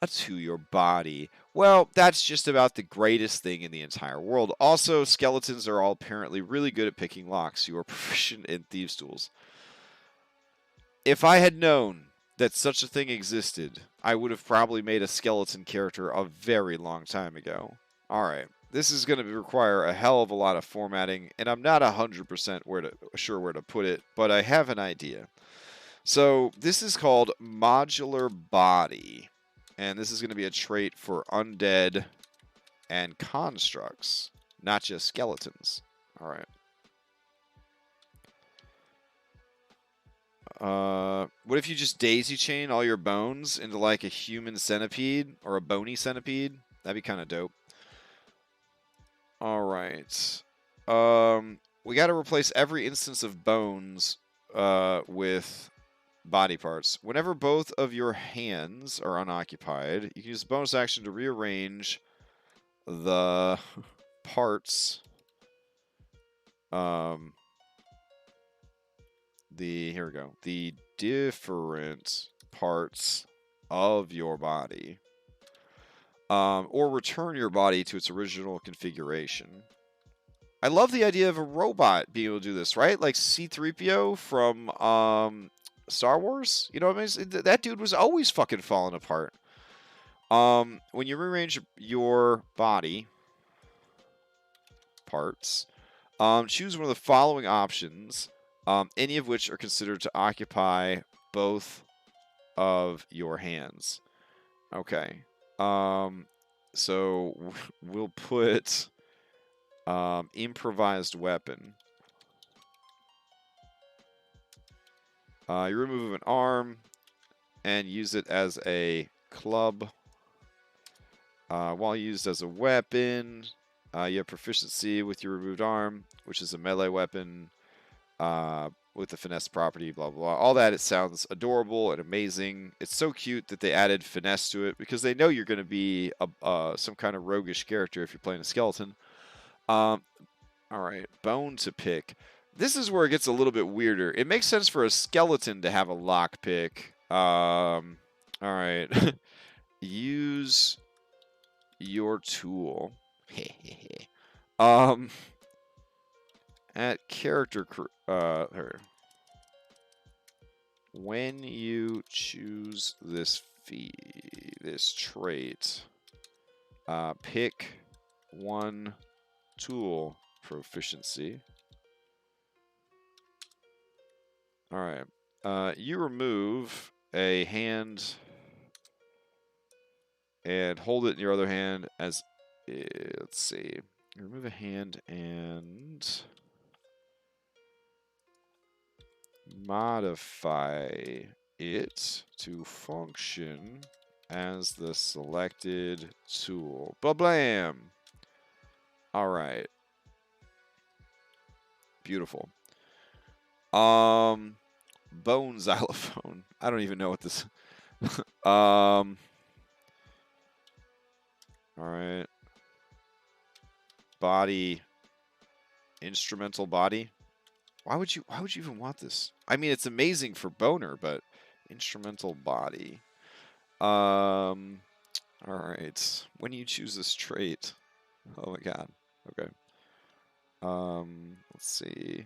to your body. Well, that's just about the greatest thing in the entire world. Also, skeletons are all apparently really good at picking locks. You are proficient in thieves' tools. If I had known that such a thing existed, I would have probably made a skeleton character a very long time ago. Alright, this is going to require a hell of a lot of formatting, and I'm not 100% sure where to put it, but I have an idea. So, this is called Modular Body, and this is going to be a trait for undead and constructs, not just skeletons. Alright. What if you just daisy chain all your bones into like a human centipede or a bony centipede? That'd be kind of dope. All right. We got to replace every instance of bones with body parts. Whenever both of your hands are unoccupied, you can use the bonus action to rearrange the parts. Here we go. The different parts of your body. Or return your body to its original configuration. I love the idea of a robot being able to do this, right? Like C-3PO from Star Wars. You know what I mean? That dude was always fucking falling apart. When you rearrange your body parts, choose one of the following options. Any of which are considered to occupy both of your hands. Okay. So we'll put improvised weapon. You remove an arm and use it as a club. While used as a weapon, you have proficiency with your removed arm, which is a melee weapon. With the finesse property, blah, blah, blah. All that, it sounds adorable and amazing. It's so cute that they added finesse to it because they know you're going to be some kind of roguish character if you're playing a skeleton. All right, bone to pick. This is where it gets a little bit weirder. It makes sense for a skeleton to have a lockpick. All right. Use your tool. At character when you choose this trait, pick one tool proficiency. All right. You remove a hand and hold it in your other hand as let's see. You remove a hand and modify it to function as the selected tool. Ba-blam! All right. Beautiful. Bone xylophone. I don't even know what this... All right. Body. Instrumental body. Why would you even want this? I mean, it's amazing for boner, but instrumental body. All right. When you choose this trait. Oh my god. Okay. Let's see.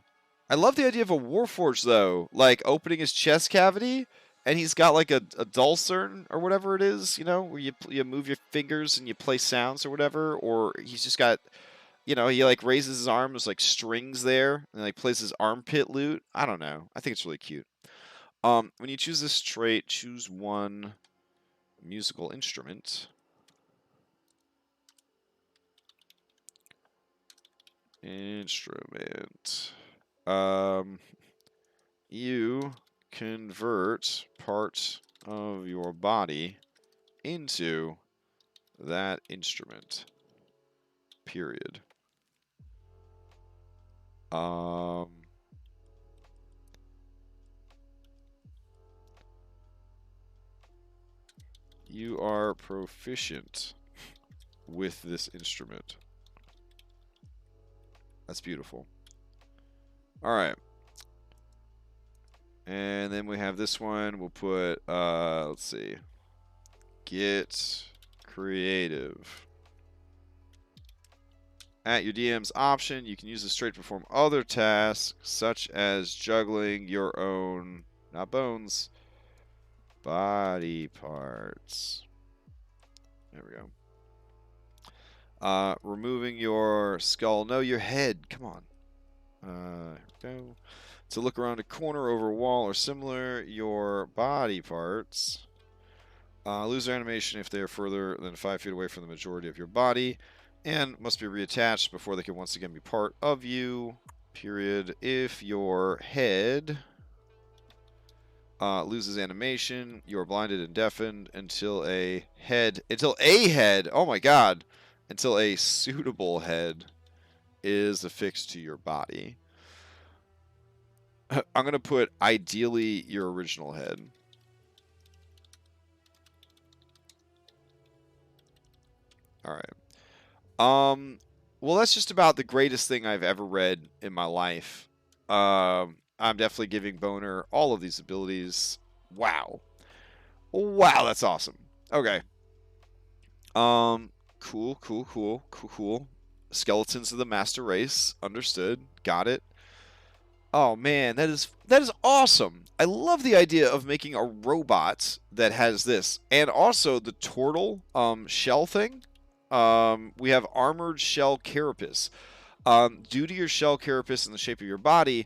I love the idea of a Warforged though, like opening his chest cavity, and he's got like a dulcimer or whatever it is, you know, where you move your fingers and you play sounds or whatever, or he's just got, you know, he like raises his arms like strings there and like plays his armpit lute. I don't know. I think it's really cute. When you choose this trait, choose one musical instrument. Instrument. You convert part of your body into that instrument. Period. You are proficient with this instrument. That's beautiful. All right. And then we have this one. We'll put, let's see. Get creative. At your DM's option, you can use this trait to perform other tasks, such as juggling your own, not bones, body parts. There we go. Removing your skull. No, your head. Come on. Here we go. To look around a corner, over a wall, or similar, your body parts. Lose their animation if they are further than 5 feet away from the majority of your body, and must be reattached before they can once again be part of you. Period. If your head loses animation, you are blinded and deafened until a head. Oh my god! Until a suitable head is affixed to your body. I'm going to put ideally your original head. All right. Well, that's just about the greatest thing I've ever read in my life. I'm definitely giving Boner all of these abilities. Wow. Wow, that's awesome. Okay. Cool. Skeletons of the master race. Understood. Got it. Oh man, that is awesome. I love the idea of making a robot that has this, and also the turtle shell thing. We have armored shell carapace. Due to your shell carapace and the shape of your body,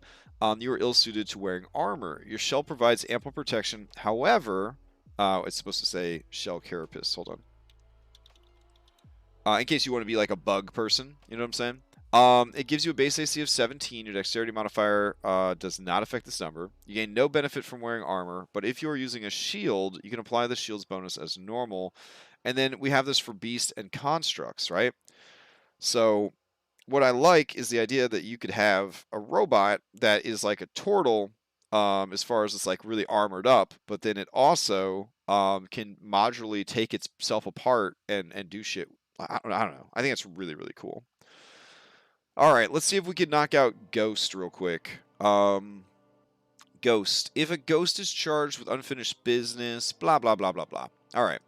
you are ill-suited to wearing armor. Your shell provides ample protection. However, it's supposed to say shell carapace. Hold on. In case you want to be like a bug person, you know what I'm saying? It gives you a base AC of 17. Your dexterity modifier does not affect this number. You gain no benefit from wearing armor, but if you are using a shield, you can apply the shield's bonus as normal. And then we have this for beast and constructs, right? So what I like is the idea that you could have a robot that is like a turtle, as far as it's like really armored up, but then it also can modularly take itself apart and do shit. I don't know. I think it's really, really cool. All right, let's see if we can knock out Ghost real quick. Ghost. If a ghost is charged with unfinished business, blah, blah, blah, blah, blah. All right.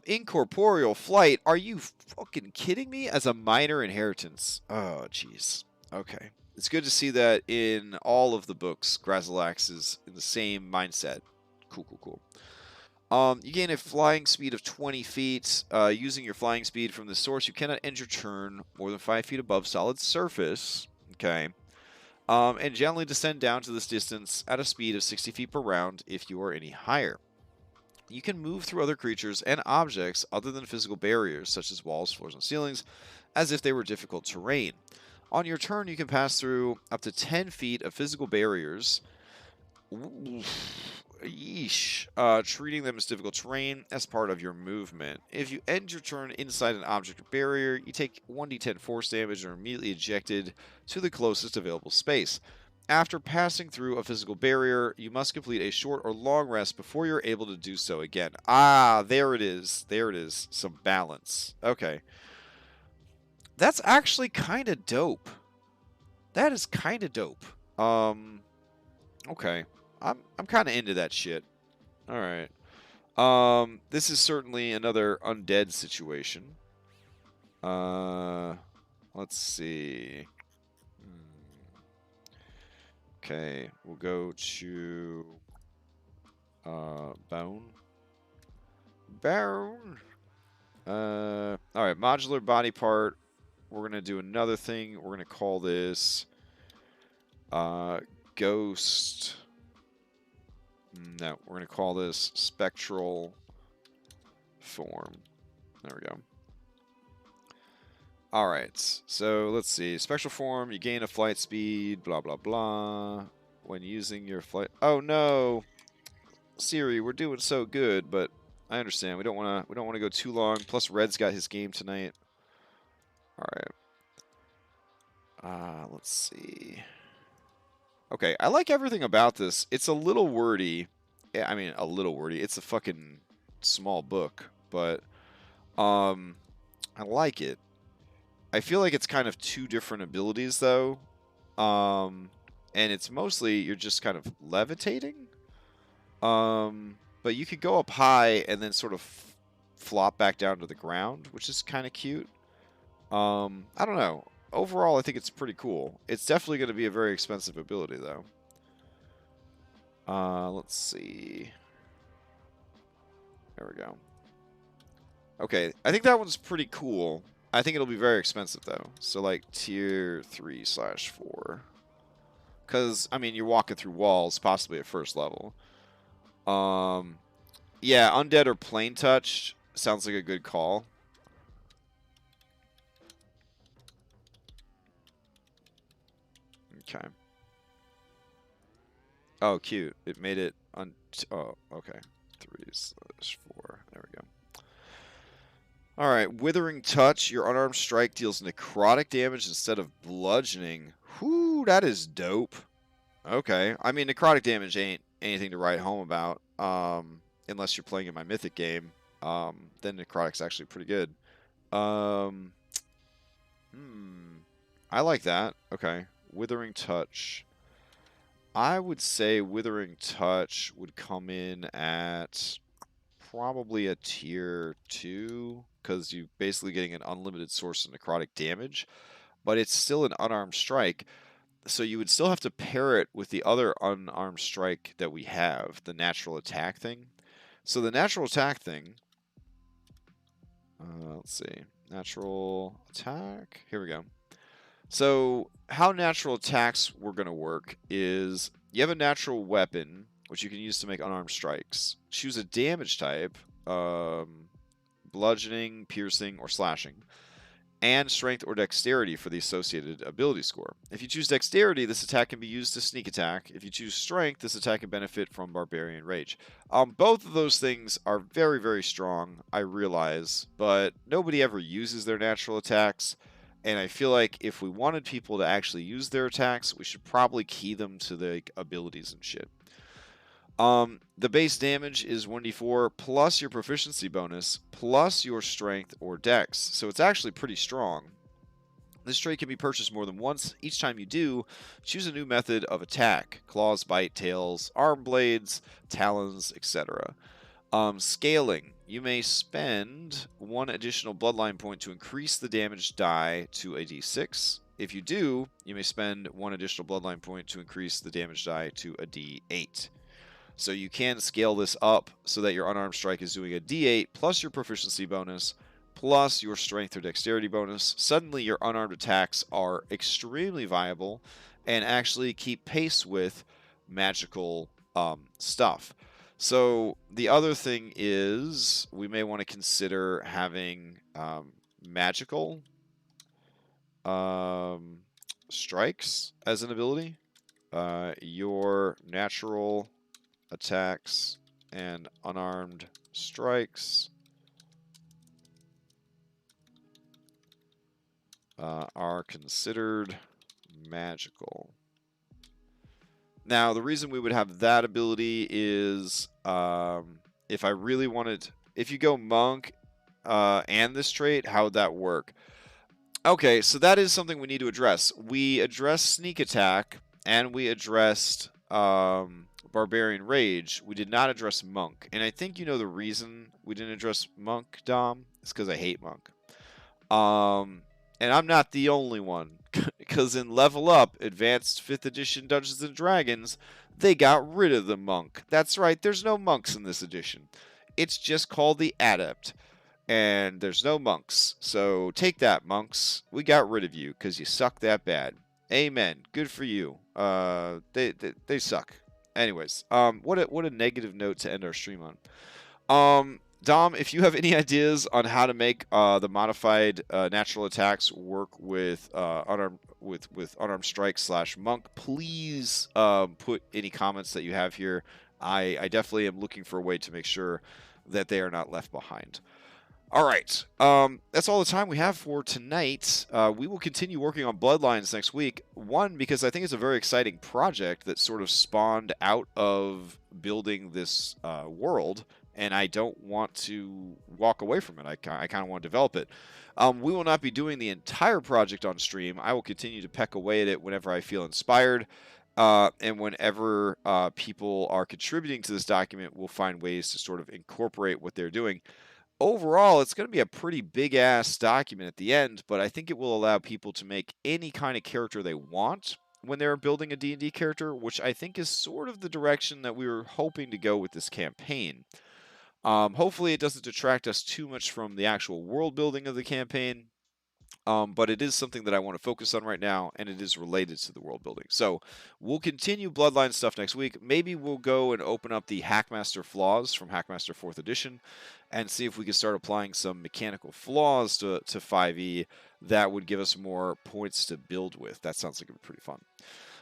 Incorporeal flight. Are you fucking kidding me? As a minor inheritance. Oh, jeez. Okay. It's good to see that in all of the books, Grazilaxx is in the same mindset. Cool. You gain a flying speed of 20 feet. Using your flying speed from the source, you cannot end your turn more than 5 feet above solid surface. Okay. And gently descend down to this distance at a speed of 60 feet per round if you are any higher. You can move through other creatures and objects other than physical barriers, such as walls, floors, and ceilings, as if they were difficult terrain. On your turn, you can pass through up to 10 feet of physical barriers. yeesh. Treating them as difficult terrain as part of your movement. If you end your turn inside an object or barrier, you take 1d10 force damage and are immediately ejected to the closest available space. After passing through a physical barrier, you must complete a short or long rest before you're able to do so again. Ah, there it is. There it is. Some balance. Okay. That's actually kind of dope. That is kind of dope. Okay. I'm kind of into that shit. All right. This is certainly another undead situation. Let's see. Okay, we'll go to bone. Bone. All right, modular body part. We're gonna do another thing. We're gonna call this ghost. No, we're gonna call this spectral form. There we go. Alright, so let's see. Spectral form, you gain a flight speed, blah, blah, blah. When using your flight... Oh, no! Siri, we're doing so good, but I understand. We don't want to go too long. Plus, Red's got his game tonight. Alright. Let's see. Okay, I like everything about this. It's a little wordy. Yeah, I mean, a little wordy. It's a fucking small book, but I like it. I feel like it's kind of two different abilities, though. And it's mostly you're just kind of levitating. But you could go up high and then sort of flop back down to the ground, which is kind of cute. I don't know. Overall, I think it's pretty cool. It's definitely going to be a very expensive ability, though. Let's see. There we go. Okay, I think that one's pretty cool. I think it'll be very expensive, though. So, like, tier 3/4. Because, I mean, you're walking through walls, possibly at first level. Yeah, Undead or Plain Touch sounds like a good call. Okay. Oh, cute. It made it on... Oh, okay. 3/4. There we go. Alright, Withering Touch. Your unarmed strike deals necrotic damage instead of bludgeoning. Whoo, that is dope. Okay. I mean, necrotic damage ain't anything to write home about. Unless you're playing in my mythic game. Then necrotic's actually pretty good. I like that. Okay. Withering Touch. I would say Withering Touch would come in at probably a tier 2, because you're basically getting an unlimited source of necrotic damage, but it's still an unarmed strike, so you would still have to pair it with the other unarmed strike that we have, the natural attack thing. So the natural attack thing, let's see, natural attack, here we go. So how natural attacks were going to work is you have a natural weapon, which you can use to make unarmed strikes. Choose a damage type, bludgeoning, piercing, or slashing, and strength or dexterity for the associated ability score. If you choose dexterity, this attack can be used to sneak attack. If you choose strength, this attack can benefit from barbarian rage. Both of those things are very, very strong, I realize, but nobody ever uses their natural attacks. And I feel like if we wanted people to actually use their attacks, we should probably key them to the abilities and shit. The base damage is 1d4 plus your proficiency bonus plus your strength or dex. So it's actually pretty strong. This trait can be purchased more than once. Each time you do, choose a new method of attack. Claws, bite, tails, arm blades, talons, etc. Scaling. You may spend one additional bloodline point to increase the damage die to a d6. If you do, you may spend one additional bloodline point to increase the damage die to a d8. So you can scale this up so that your unarmed strike is doing a d8 plus your proficiency bonus plus your strength or dexterity bonus. Suddenly your unarmed attacks are extremely viable and actually keep pace with magical stuff. So the other thing is we may want to consider having magical strikes as an ability. Your natural attacks and unarmed strikes are considered magical. Now, the reason we would have that ability is if I really wanted, if you go monk and this trait, how would that work? Okay, so that is something we need to address. We addressed sneak attack and we addressed barbarian rage. We did not address monk, and I think you know the reason we didn't address monk, Dom. It's because I hate monk. And I'm not the only one, because in Level Up, Advanced 5th Edition Dungeons & Dragons, they got rid of the monk. That's right, there's no monks in this edition. It's just called the Adept, and there's no monks. So take that, monks. We got rid of you, because you suck that bad. Amen. Good for you. They suck. Anyways, what a negative note to end our stream on. Dom, if you have any ideas on how to make the modified natural attacks work with unarmed strike / monk, please put any comments that you have here. I definitely am looking for a way to make sure that they are not left behind. All right, that's all the time we have for tonight. We will continue working on Bloodlines next week. One, because I think it's a very exciting project that sort of spawned out of building this world, and I don't want to walk away from it. I kind of want to develop it. We will not be doing the entire project on stream. I will continue to peck away at it whenever I feel inspired. And whenever people are contributing to this document, we'll find ways to sort of incorporate what they're doing. Overall, it's going to be a pretty big-ass document at the end, but I think it will allow people to make any kind of character they want when they're building a D&D character, which I think is sort of the direction that we were hoping to go with this campaign. Hopefully it doesn't detract us too much from the actual world building of the campaign, but it is something that I want to focus on right now, and it is related to the world building. So we'll continue Bloodline stuff next week. Maybe we'll go and open up the Hackmaster flaws from Hackmaster 4th Edition and see if we can start applying some mechanical flaws to 5e that would give us more points to build with. That sounds like it would be pretty fun.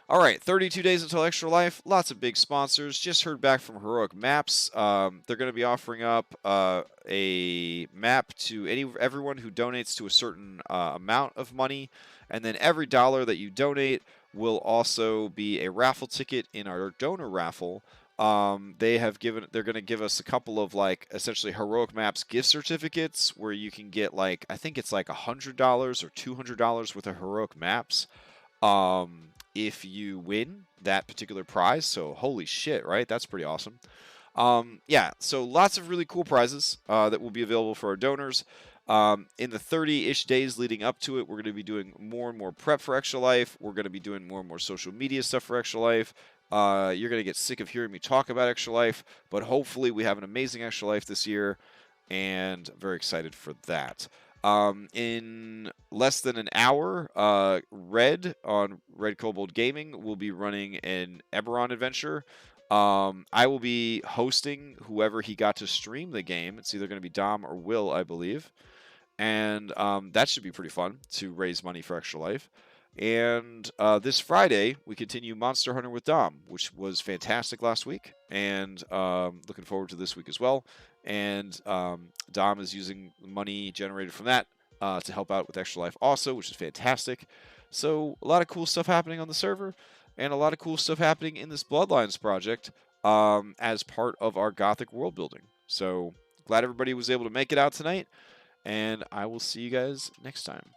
All right, 32 days until Extra Life. Lots of big sponsors. Just heard back from Heroic Maps. They're going to be offering up a map to everyone who donates to a certain amount of money, and then every dollar that you donate will also be a raffle ticket in our donor raffle. They're going to give us a couple of essentially Heroic Maps gift certificates where you can get I think it's like $100 or $200 worth of Heroic Maps. If you win that particular prize. So holy shit, right? That's pretty awesome. Yeah, so lots of really cool prizes that will be available for our donors. In the 30-ish days leading up to it, we're going to be doing more and more prep for Extra Life. We're going to be doing more and more social media stuff for Extra Life. You're going to get sick of hearing me talk about Extra Life, but hopefully we have an amazing Extra Life this year, and very excited for that. In less than an hour, Red on Red Kobold Gaming will be running an Eberron adventure. I will be hosting whoever he got to stream the game. It's either going to be Dom or Will, I believe. And that should be pretty fun to raise money for Extra Life. And this Friday, we continue Monster Hunter with Dom, which was fantastic last week. And looking forward to this week as well. And Dom is using money generated from that to help out with Extra Life also, which is fantastic. So a lot of cool stuff happening on the server, and a lot of cool stuff happening in this Bloodlines project as part of our Gothic world building. So glad everybody was able to make it out tonight, and I will see you guys next time.